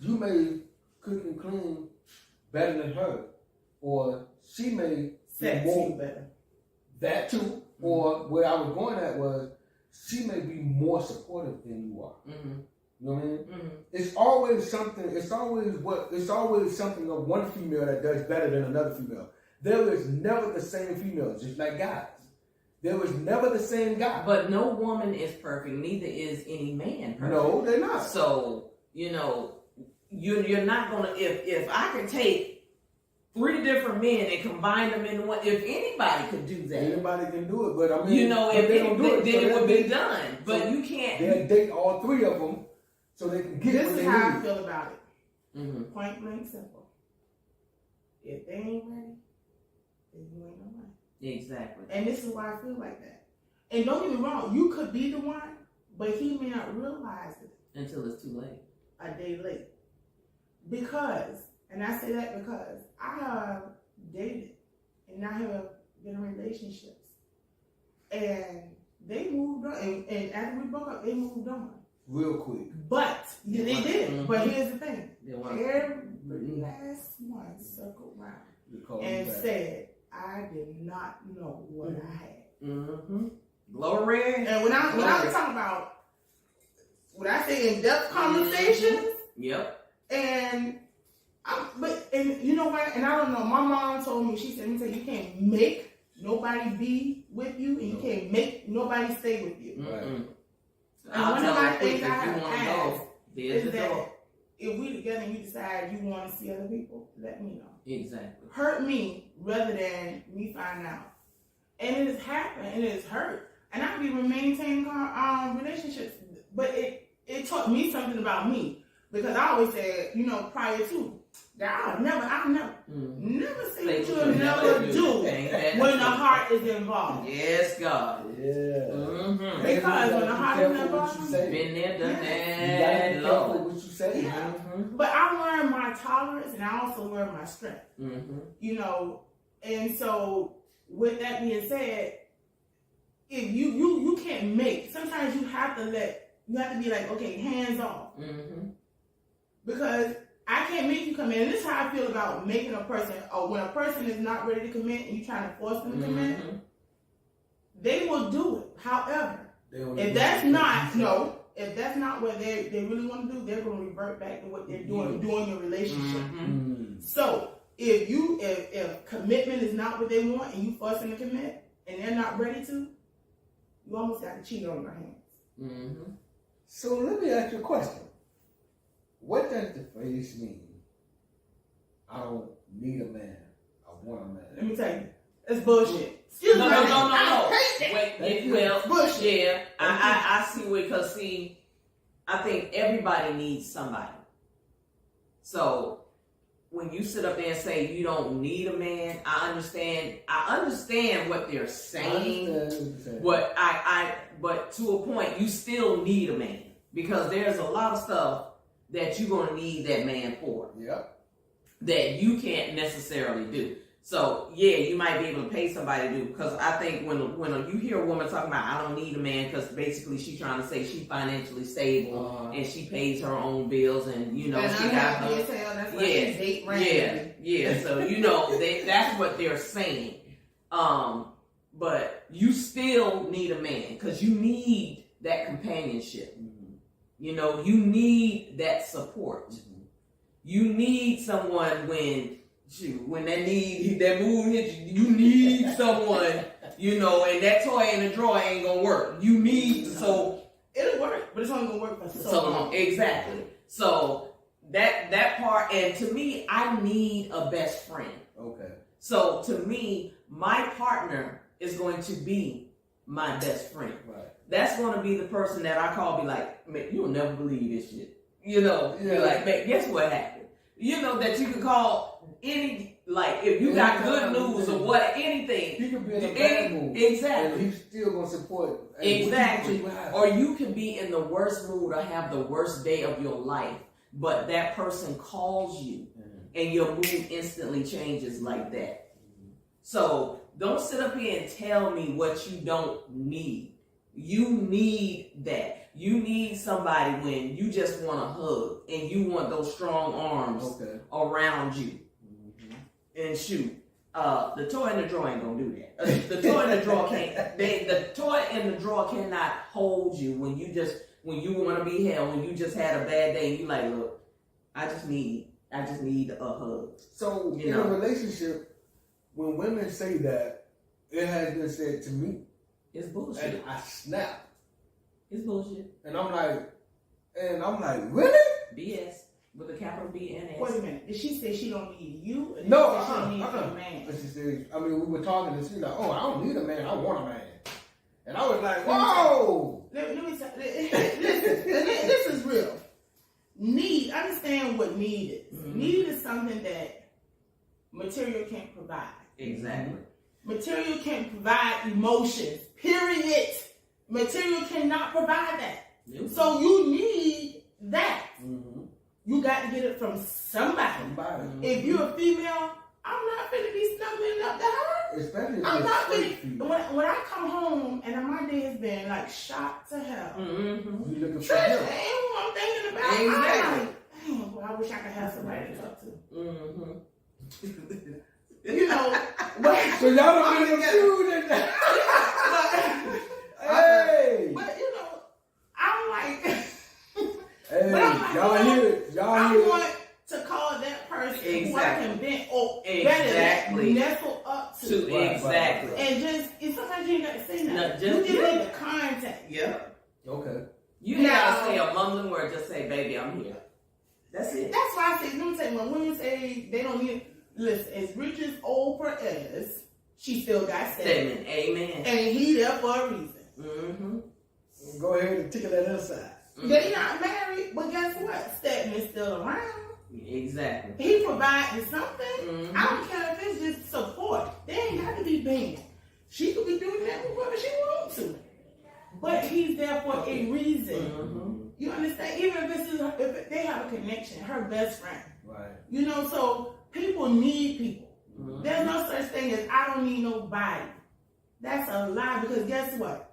You may cook and clean better than her, or she may sex you better. That too. Or what I was going at was she may be more supportive than you are. You know what I mean? It's always something. It's always something of one female that does better than another female. There is never the same female, just like guys. There was never the same guy. But no woman is perfect. Neither is any man perfect. No, they're not. So you're not gonna. If I could take 3 different men and combine them into one, if anybody could do that, anybody can do it. But I mean, if they don't do it, then it would be done. But you can't. They'll date all 3 of them so they can get what they need. This is how I feel about it. Point blank simple. If they ain't ready, then you ain't no one. Exactly. And this is why I feel like that. And don't get me wrong, you could be the one, but he may not realize it until it's too late. A day late. Because, and I say that because I have dated and I have been in relationships, and they moved on. And after we broke up, they moved on real quick. But they did. But here's the thing: every last one circled around and said, "I did not know what I had." Glory. And when I was talking about, when I say in-depth conversations, and you know what? And I don't know. My mom told me, she said, "Let me tell you, you can't make nobody be with you, and you can't make nobody stay with you." And one of my things I have asked is that if we together and you decide you want to see other people, let me know. Exactly. Hurt me rather than me find out. And it has happened, and it has hurt. And I've even maintained relationships, but it taught me something about me, because I always said, prior to that, I'll never say what you'll never do when the heart is involved. Yes, God. Yeah. Because when the heart is involved, been there, done that. You gotta be what you say. Yeah. But I learned my tolerance, and I also learned my strength. And so with that being said, if you can't make, sometimes you have to be like, okay, hands off. Because I can't make you commit. And this is how I feel about making a person, or when a person is not ready to commit and you're trying to force them to commit, they will do it. However, if that's not what they really want to do, they're going to revert back to what they're doing during your relationship. So if commitment is not what they want and you force them to commit and they're not ready to, you almost got to cheat on your hands. So let me ask you a question. what does the phrase mean? I don't need a man. I want a man. Let me tell you, it's bullshit. Excuse me. No. I hate that. Wait, well, bullshit. yeah, I see where, because see, I think everybody needs somebody. So when you sit up there and say you don't need a man, I understand what they're saying. But to a point, you still need a man, because there's a lot of stuff that you're gonna need that man for. Yep. That you can't necessarily do. So yeah, you might be able to pay somebody to do, because I think when you hear a woman talking about I don't need a man, because basically she's trying to say she's financially stable and she pays her own bills, and she got her. Yeah. So that's what they're saying. But you still need a man, because you need that companionship. Mm-hmm. You need that support. Mm-hmm. You need someone when that mood hits you. You need someone, and that toy in the drawer ain't gonna work. You need so it'll work, but it's only gonna work for so long. Exactly. So that part, and to me, I need a best friend. Okay. So to me, my partner is going to be my best friend. Right. That's going to be the person that I call, be like, man, you'll never believe this shit. Be like, man, guess what happened? That you can call any, like, if you got good news or what, anything. You can be in a bad mood. Exactly. And he's still going to support. Exactly. Or you can be in the worst mood or have the worst day of your life, but that person calls you and your mood instantly changes like that. So don't sit up here and tell me what you don't need. You need that. You need somebody when you just want a hug and you want those strong arms around you. Mm-hmm. And shoot, the toy in the drawer ain't gonna do that. The toy in the drawer can't. The toy in the drawer cannot hold you when you want to be held. When you just had a bad day, and you like, look, I just need a hug. So in a relationship, when women say that, it has been said to me. It's bullshit. And I snap. It's bullshit. And I'm like, really? BS with a capital B and S. Wait a minute. Did she say she don't need you? Or No, she don't need a man? But she said, we were talking and she's like, oh, I don't need a man. I want a man. And I was like, whoa. Let me say, this is real. Need, understand what need is. Mm-hmm. Need is something that material can't provide. Exactly. Material can't provide emotions. Period. Material cannot provide that. Yep. So you need that. Mm-hmm. You got to get it from somebody. Mm-hmm. If you're a female, I'm not going to be snuggling up to her. Especially I'm not going to. When I come home and my day has been like shot to hell. Mm-hmm. You looking for Trish help. ain't who I'm thinking about. Exactly. I'm like, damn, boy, I wish I could have somebody to talk to. Mm-hmm. So y'all don't really get that. Hey. But I'm like, hey, y'all hear it. I want to call that person who I can better nestle up to. Exactly. And sometimes you ain't got to say nothing. No, you just need the contact. Yeah. Okay. You ain't got to say a mumbling word. Just say, baby, I'm here. That's it. That's why I say, let me tell you, when women say they don't need, listen, as rich as Oprah is, she still got Stedman. Amen. And he there for a reason. Mm-hmm. Go ahead and tickle that other side. Mm-hmm. They're not married, but guess what? Stedman's still around. Exactly. He providing something. Mm-hmm. I don't care if it's just support. They ain't got to be banned. She could be doing that with whoever she wants to. But he's there for a reason. Mm-hmm. You understand? Even if they have a connection, her best friend. Right. So people need people. Mm-hmm. There's no such thing as I don't need nobody. That's a lie, because guess what?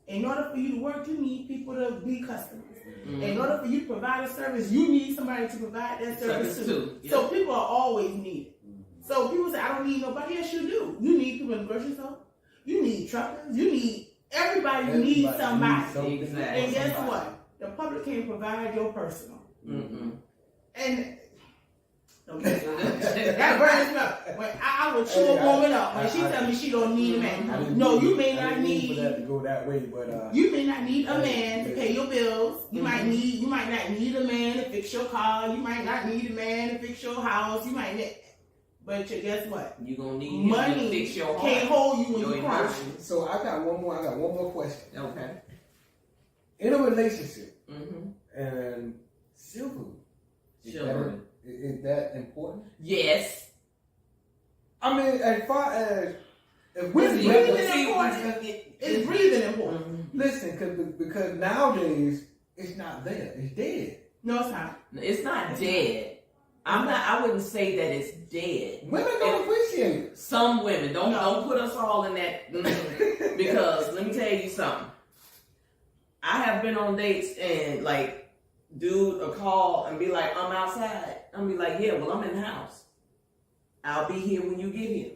In order for you to work, you need people to be customers. Mm-hmm. In order for you to provide a service, you need somebody to provide that service too. Yep. So people are always needed. Mm-hmm. So people say, I don't need nobody. Yes, you do. You need people in the grocery store. You need truckers. You need everybody needs somebody. Exactly. And guess what? The public can't provide your personal. Mm-hmm. And Okay. That burns me up. When I would chew a woman up when she tell me she don't need a man. No, you may not need for that to go that way, but you may not need a man to pay your bills. You might not need a man to fix your car. You might not need a man to fix your house. You might need, but guess what? You gonna need money to fix your heart. Can't hold you when your you cry. emotions. So I got one more question. Okay. In a relationship, and chivalry, is that important? Yes. I mean, as far as if breathing important. It's breathing important. Listen, because nowadays it's not there; it's dead. No, it's not. It's not dead. I wouldn't say that it's dead. Women don't appreciate it. Some women don't put us all in that because let me tell you something. I have been on dates and like dude will call and be like, I'm outside. I'm be like, yeah, well I'm in the house. I'll be here when you get here.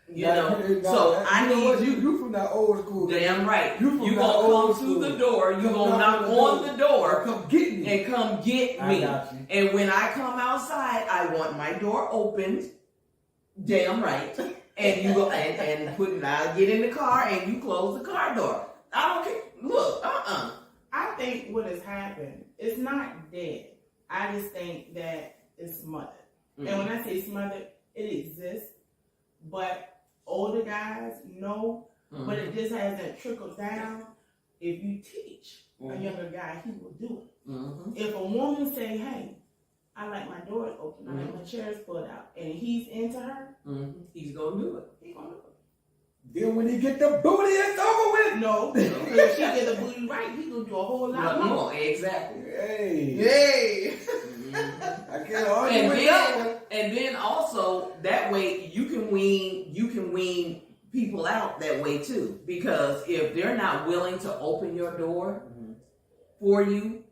I need you from that old school. Damn right. You gonna come to the door. You gonna knock on the door. Come get me. And come get me. I got you. And when I come outside, I want my door opened. Damn right. And you go I'll get in the car and you close the car door. I don't care. Look, I think what has happened, it's not dead. I just think that it's smothered. Mm-hmm. And when I say smothered, it exists. But older guys know, but it just hasn't trickled down. If you teach a younger guy, he will do it. Mm-hmm. If a woman say, hey, I like my doors open, I like my chairs pulled out, and he's into her, he's going to do it. He's going to do it. Then when he get the booty, it's over with. No. If she get the booty right, he going to do a whole lot more. Exactly. Hey. I can't argue with that one. And then also that way you can wean people out that way too. Because if they're not willing to open your door for you,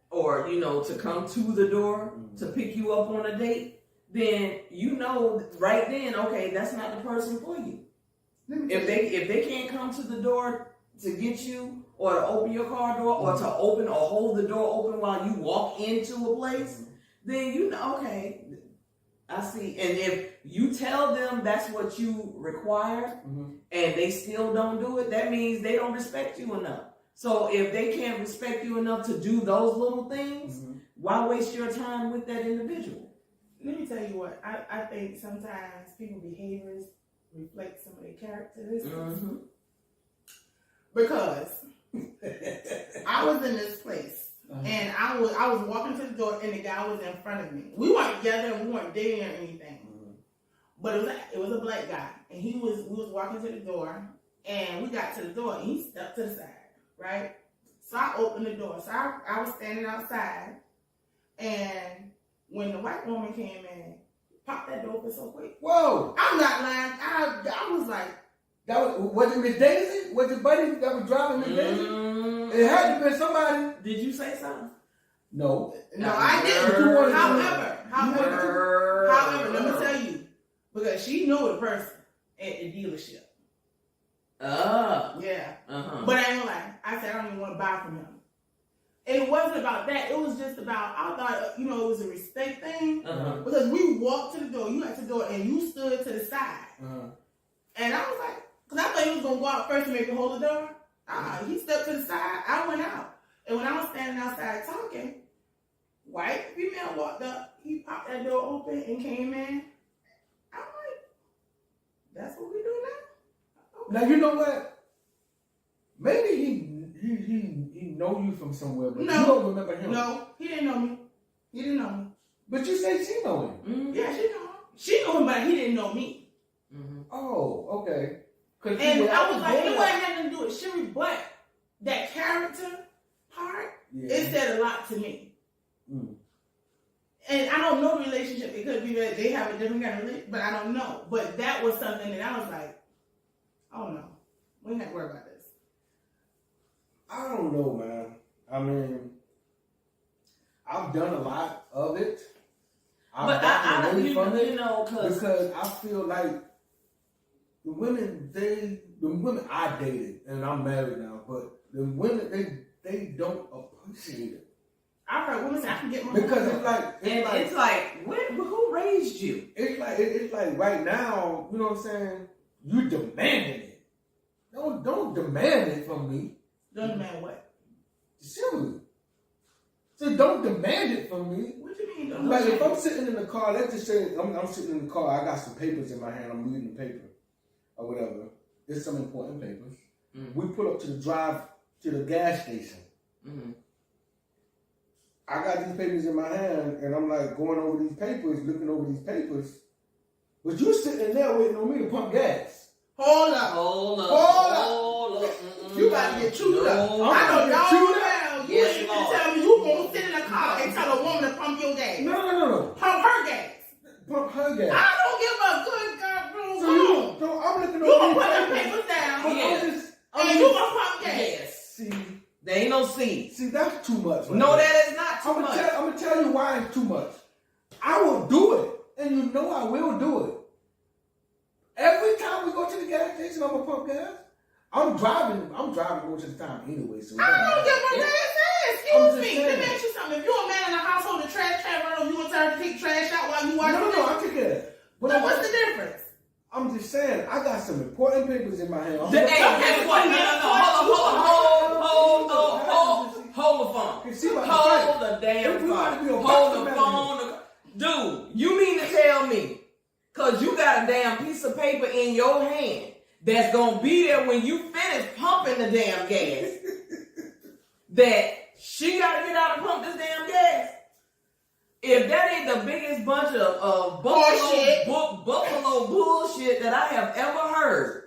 or to come to the door to pick you up on a date, then right then, okay, that's not the person for you. If they can't come to the door to get you, or to open your car door, or to open or hold the door open while you walk into a place, then okay, I see. And if you tell them that's what you require, and they still don't do it, that means they don't respect you enough. So if they can't respect you enough to do those little things, why waste your time with that individual? Let me tell you what, I think sometimes people's behaviors reflect some of their characteristics. Because I was in this place and I was walking to the door and the guy was in front of me. We weren't together and we weren't dating or anything. But it was a black guy and we was walking to the door and we got to the door and he stepped to the side, right? So I opened the door. So I was standing outside and when the white woman came in, popped that door open so quick. Whoa! I'm not lying. I was like, was it Miss Daisy? Was it Buddy that was driving Miss Daisy? It had to be somebody. Did you say something? No, I didn't. However, let me tell you, because she knew the person at the dealership. Yeah. But I ain't gonna lie. I said I don't even want to buy from him. And it wasn't about that. It was just about, I thought, it was a respect thing. Because we walked to the door, you got to the door, and you stood to the side. And I was like, because I thought he was going to go out first and maybe hold the door. He stepped to the side, I went out. And when I was standing outside talking, white female walked up, he popped that door open and came in. I'm like, that's what we do now? Okay. Now, you know what? Maybe he know you from somewhere, but you don't remember him. No, he didn't know me. But you say she know him. Yeah, she know him. She knew him, but he didn't know me. Oh, okay. And I was like, it wasn't nothing to do with Sherry, but that character part, it said a lot to me. And I don't know the relationship. It could be that they have a different kind of relationship, but I don't know. But that was something that I was like, oh no, we ain't have to worry about this. I don't know, man. I mean, I've done a lot of it. But I because I feel like the women I dated, and I'm married now, but the women they don't appreciate it. I've heard women say I can get my Because money. It's like, who raised you? it's like right now, you know what I'm saying? You demanding it. Don't demand it from me. Don't demand what? Simply. So don't demand it from me. What do you mean? Don't Like if demand? I'm sitting in the car, let's just say I'm sitting in the car, I got some papers in my hand, I'm reading the paper or whatever. There's some important papers. We pull up to the gas station. I got these papers in my hand and I'm like going over these papers, looking over these papers. But you sitting there waiting on me to pump gas. Hold up. You about to get chewed up. I know y'all well. You Yes, ain't Lord. gonna tell me you gonna sit in the car and tell a woman to pump your gas. No. Pump her gas. Pump her gas. I don't give a good God, bro. So I'm looking You over gonna these put the papers. papers down Yes. and you gonna pump gas. Yes. See, There ain't no C. that's too much. Right No, there. that is not too I'm much. gonna tell you why it's too much. I will do it, and you know I will do it. Every time we go to the gas station, I'm gonna pump gas. I'm driving most of the time anyway. So I don't give a damn. I'm Excuse just me. saying. Let me ask you something. If you're a man in the household, the trash can run over, you gonna tell her to take trash out while you watch No, TV? I take care of that. But So what's the difference? I'm just saying, I got some important papers in my hand. Hey, guess what? No. Hold the phone. See what I'm Hold saying? the damn If we phone. gotta be a Hold the boxer phone. Dude, you mean to tell me, cause you got a damn piece of paper in your hand that's gonna be there when you finish pumping the damn gas, that she gotta get out and pump this damn gas? If that ain't the biggest bunch of buffalo bullshit that I have ever heard,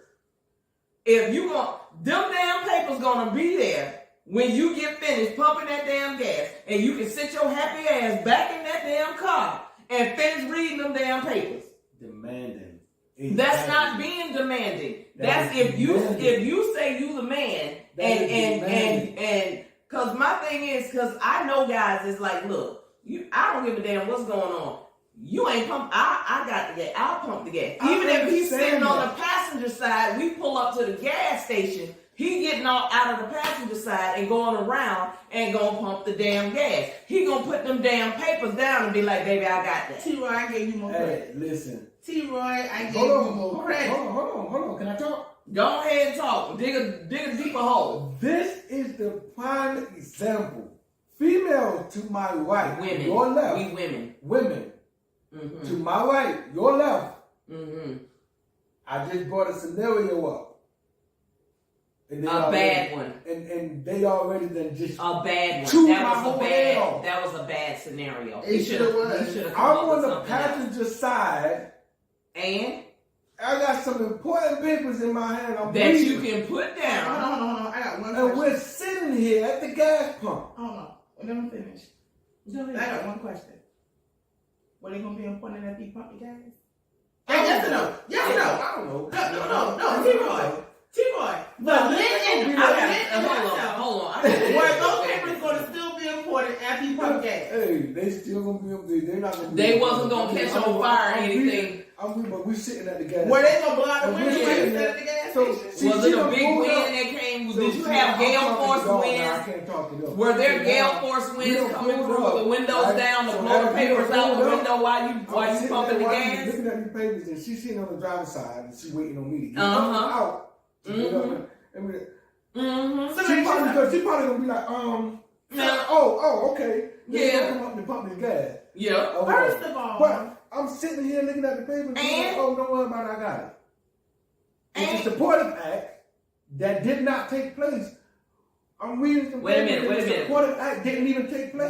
if you them damn papers gonna be there when you get finished pumping that damn gas, and you can sit your happy ass back in that damn car and finish reading them damn papers. Demanding. That's not being demanding. That That's is if you demanding. say you the man, That is and demanding. cause my thing is, cause I know guys is like, look, I don't give a damn what's going on. You ain't pump. I got the gas. I'll pump the gas. Even if he's sitting on the passenger side, we pull up to the gas station. He getting out of the passenger side and going around and gonna pump the damn gas. He gonna put them damn papers down and be like, baby, I got that. T-Roy, I gave you more credit. Hey, listen. T-Roy, I gave Hold you on, more credit. hold on. Can I talk? Go ahead and talk. Dig a deeper hole. This is the prime example. Females to my right, Women. your left. We women. Women Mm-hmm. to my right, your left. Mm-hmm. I just brought a scenario up. And A bad one. And they already done just A bad one. chewed That my was a whole bad. head off. That was a bad scenario. It He sure was. He should've come I'm up on with the something else. passenger side. And I got some important papers in my hand. I'm that you reading. can put Hold down. on. I got one And question. we're sitting here at the gas pump. Hold on. Let me finish. Go I ahead. got one question. Were they gonna be important after you pump your gas? Yes or no? Yes or no? I don't know. No, T-Roy. No, The they men, gonna be Hold on. were those papers gonna still be important after you pump gas? Hey, they still gonna be up there. They're not gonna be. They wasn't gonna catch on fire or anything. But we sitting at the gas. Were they gonna blow out the And window we when you sitting sat there. at the gas So, station? see, Was she it a done big pulled wind up. that came? So, Did you see, have I'm gale talking force to y'all now. winds? I can't talk it up. Were there So gale now, force we winds done coming pulled through up, the windows right? down to So blow now the we papers done out the pulled up. window while you I'm sitting pumping the there watching, gas? looking at these papers, and she's sitting on the driver's side, and she's waiting on me to get Uh-huh. out. To get up and we, Mm-hmm. she probably gonna be like, Yeah. okay. Yeah. Come up and pump this gas. Yeah. Okay. First of all, But I'm sitting here looking at the papers, and And? like, oh, don't worry about it, I got it. It's And? a supportive act that did not take place. I'm reading some Wait a papers, minute, wait a and the minute. supportive act didn't even take place.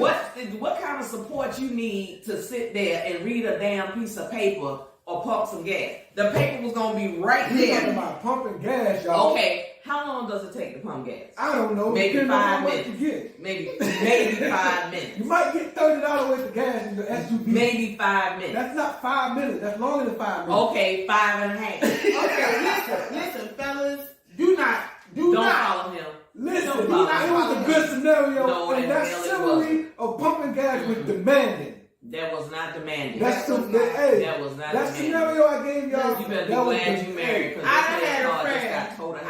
What kind of support you need to sit there and read a damn piece of paper or pump some gas? The paper was gonna be right We talking there. about pumping gas, y'all. Okay, how long does it take to pump gas? I don't know. Maybe Depending on 5 how much minutes. you get. Maybe 5 You minutes. might get $30 worth of gas in your SUV. Maybe 5 minutes. That's not 5 minutes. That's longer than 5 minutes. Okay, 5.5. okay, listen, fellas, do not Don't follow him. Listen, Don't it follow was a him. good scenario, No, and the that hell it simile of pumping gas was demanding. That was not demanding. That's was some, not. hey, That was not that demanding. scenario I gave y'all. You better be that was glad you married, because I this had a car just friend. got total I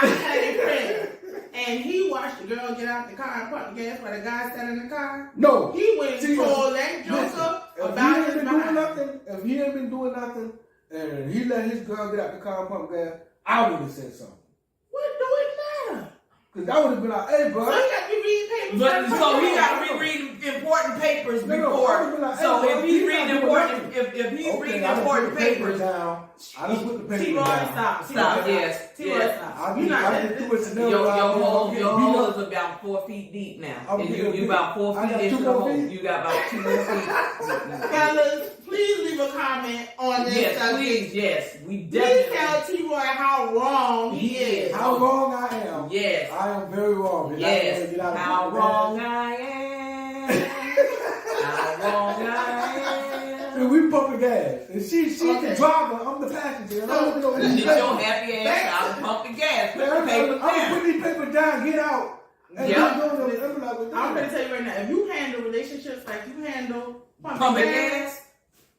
had a friend, and he watched watched the girl get out the car and pump the gas while the guy sat in the car? No. He went and told that joker about his behind. If he ain't been doing nothing, and he let his girl get out the car and pump gas, I would have said something. What do it matter? Because that would have been like, hey, bro. So he got to be reading papers. But so he got to be reading important papers before. Like, hey, so bro, if he's reading important, if he's reading important papers, down. I just put the papers T-Roy, down. stop. Yes, T-Roy, yes. stop. Your hole is about 4 feet deep now. And you about 4 feet into the hole. You got about 2 more feet. Fellas, please leave a comment on this. Yes, subject. please. Yes, we Please definitely. tell T-Roy how wrong he is. How wrong I am. Yes. I am very wrong. Yes. How wrong I am. How wrong I am. And we pumping gas. And she's Okay. the driver, I'm the passenger. And I don't know Get your happy ass out and pump the gas. Put the paper I'm down. putting these papers down, get out. And Yep. I'm I'm going to tell you right now, if you handle relationships like you handle Pumping gas.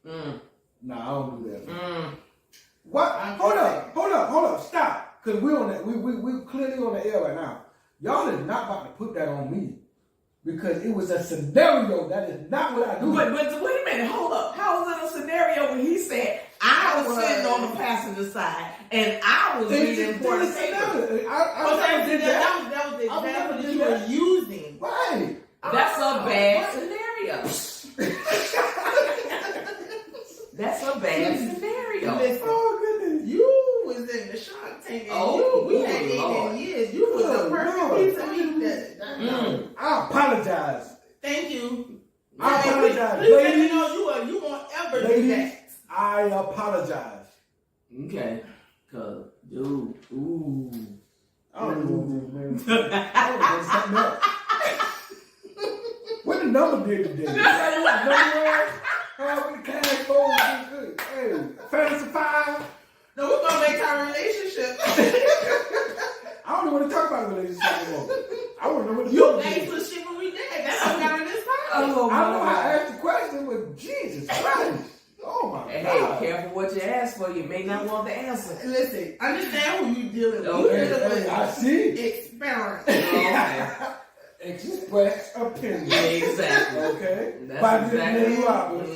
Nah, I don't do that. What? Hold up, stop. Because we're on that. We're clearly on the air right now. Y'all is not about to put that on me. Because it was a scenario. That is not what I do. But wait a minute, hold up. How was it a scenario when he said I was sitting on the passenger side and I was reading important papers? That was the example that you were using. Right. That's a bad scenario. That's a bad scenario. Listen, Oh, goodness. you was in the Shark Tank and we had Lord. 8 years. You was the perfect piece of meat. I apologize. Thank you. I apologize. Please let me Ladies, know you won't ever do ladies, that. I apologize. Okay. Cause dude, ooh. I don't know, man. I was something else. What the number did today? You know what the number was? With the cash flow was good. Hey, fantasy 5. No, we're gonna make our relationship. I don't even want to talk about a relationship anymore. I want to know what the You number paid did. for shit when we did. That's how we got on this podcast. Oh I know my I God. asked the question, but Jesus Christ. Oh my Hey, God. careful what you ask for. You may not want the answer. Listen, understand who you dealing with. Okay, You dealing with I see. experience. Okay. Express opinion. Exactly. Okay? That's By exactly. Disney Roberts.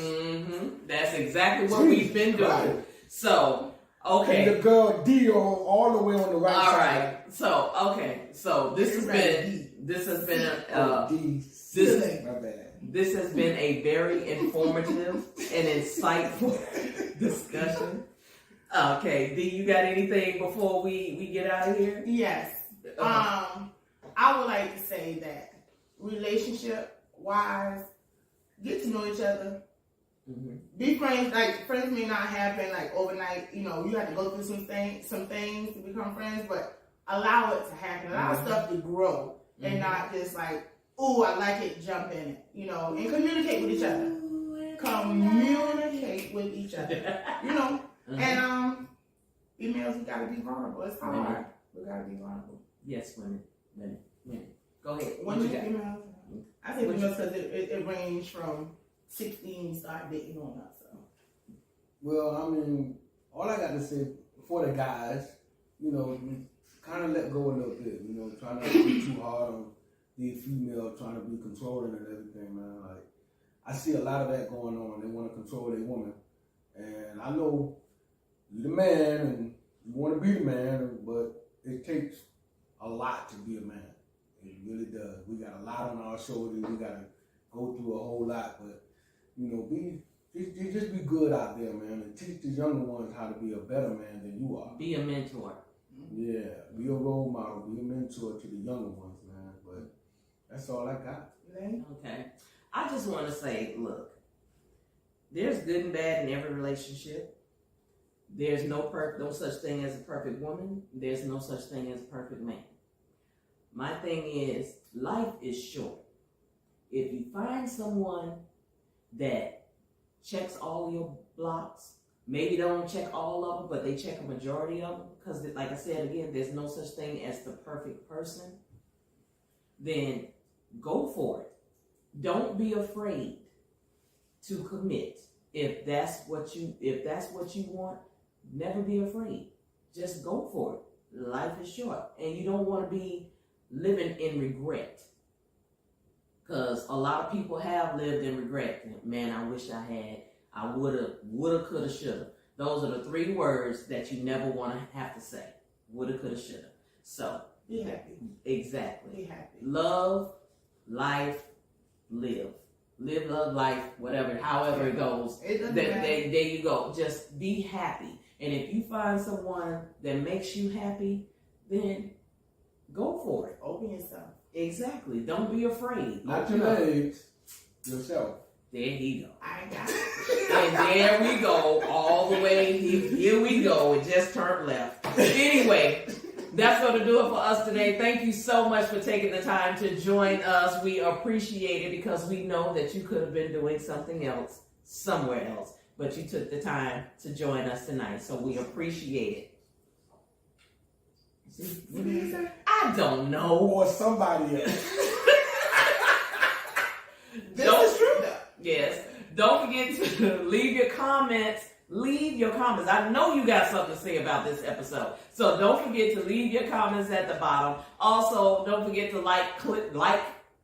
That's exactly what we've been doing. Right. So, And okay. the girl D all the way on the right All side. right. So, okay. So this has been D. this- My bad. this has been a very informative and insightful discussion. Okay. D, you got anything before we get out of here? Yes. I would like to say that relationship wise, get to know each other. Mm-hmm. Be friends. Like friends may not happen like overnight. You know, you have to go through some things to become friends, but allow it to happen. Allow stuff to grow and not just like, oh, I like it, jump in it. You know, and communicate with each other. Communicate with each other. You know, and females, we gotta be vulnerable. It's hard. We gotta be vulnerable. Yes, women. Go ahead. What Women, you got? females. I think females because it range from 16 start dating on up. So. Well, I mean, all I got to say for the guys, you know, kind of let go a little bit. You know, try not to be too hard on the female, trying to be controlling and everything, man. Like, I see a lot of that going on. They want to control their woman. And I know you're the man and you want to be the man, but it takes a lot to be a man. It really does. We got a lot on our shoulders. We got to go through a whole lot. But, you know, just be good out there, man, and teach the younger ones how to be a better man than you are. Be a mentor. Yeah, be a role model, be a mentor to the younger ones, man. But that's all I got. Okay. I just want to say, look, there's good and bad in every relationship. There's no such thing as a perfect woman. There's no such thing as a perfect man. My thing is, life is short. If you find someone that checks all your blocks, maybe they don't check all of them, but they check a majority of them, because like I said again, there's no such thing as the perfect person, then go for it. Don't be afraid to commit. If that's what you want, never be afraid. Just go for it. Life is short, and you don't want to be living in regret. Because a lot of people have lived in regret. Man, I wish I had. I woulda, coulda, shoulda. Those are the 3 words that you never want to have to say. Woulda, coulda, shoulda. So, be happy. Exactly. Be happy. Love, life, live. Live, love, life, whatever, however it goes. There you go. Just be happy. And if you find someone that makes you happy, then go for it. Open yourself. Exactly. Don't be afraid. Not your legs, yourself. There you go. I got it. And there we go. All the way. Here we go. It just turned left. Anyway, that's going to do it for us today. Thank you so much for taking the time to join us. We appreciate it because we know that you could have been doing something else somewhere else, but you took the time to join us tonight. So we appreciate it. I don't know. Or somebody else. This is true though. Yes. Don't forget to leave your comments. Leave your comments. I know you got something to say about this episode. So don't forget to leave your comments at the bottom. Also, don't forget to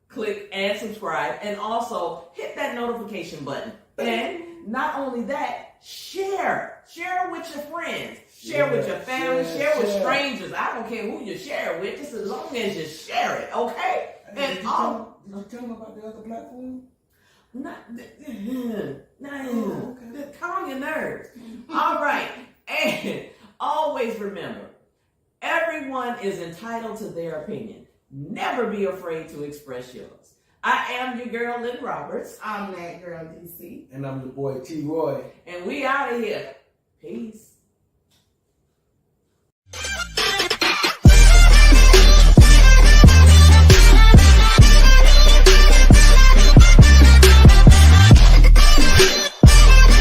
click, and subscribe. And also hit that notification button. And not only that, share. Share with your friends. Share with your family. Share with strangers. I don't care who you share it with, just as long as you share it, okay? Did you tell them about the other platform? Calm your nerves. All right. And always remember, everyone is entitled to their opinion. Never be afraid to express yours. I am your girl, Lynn Roberts. I'm that girl, DC. And I'm the boy, T. Roy. And we out of here. Peace.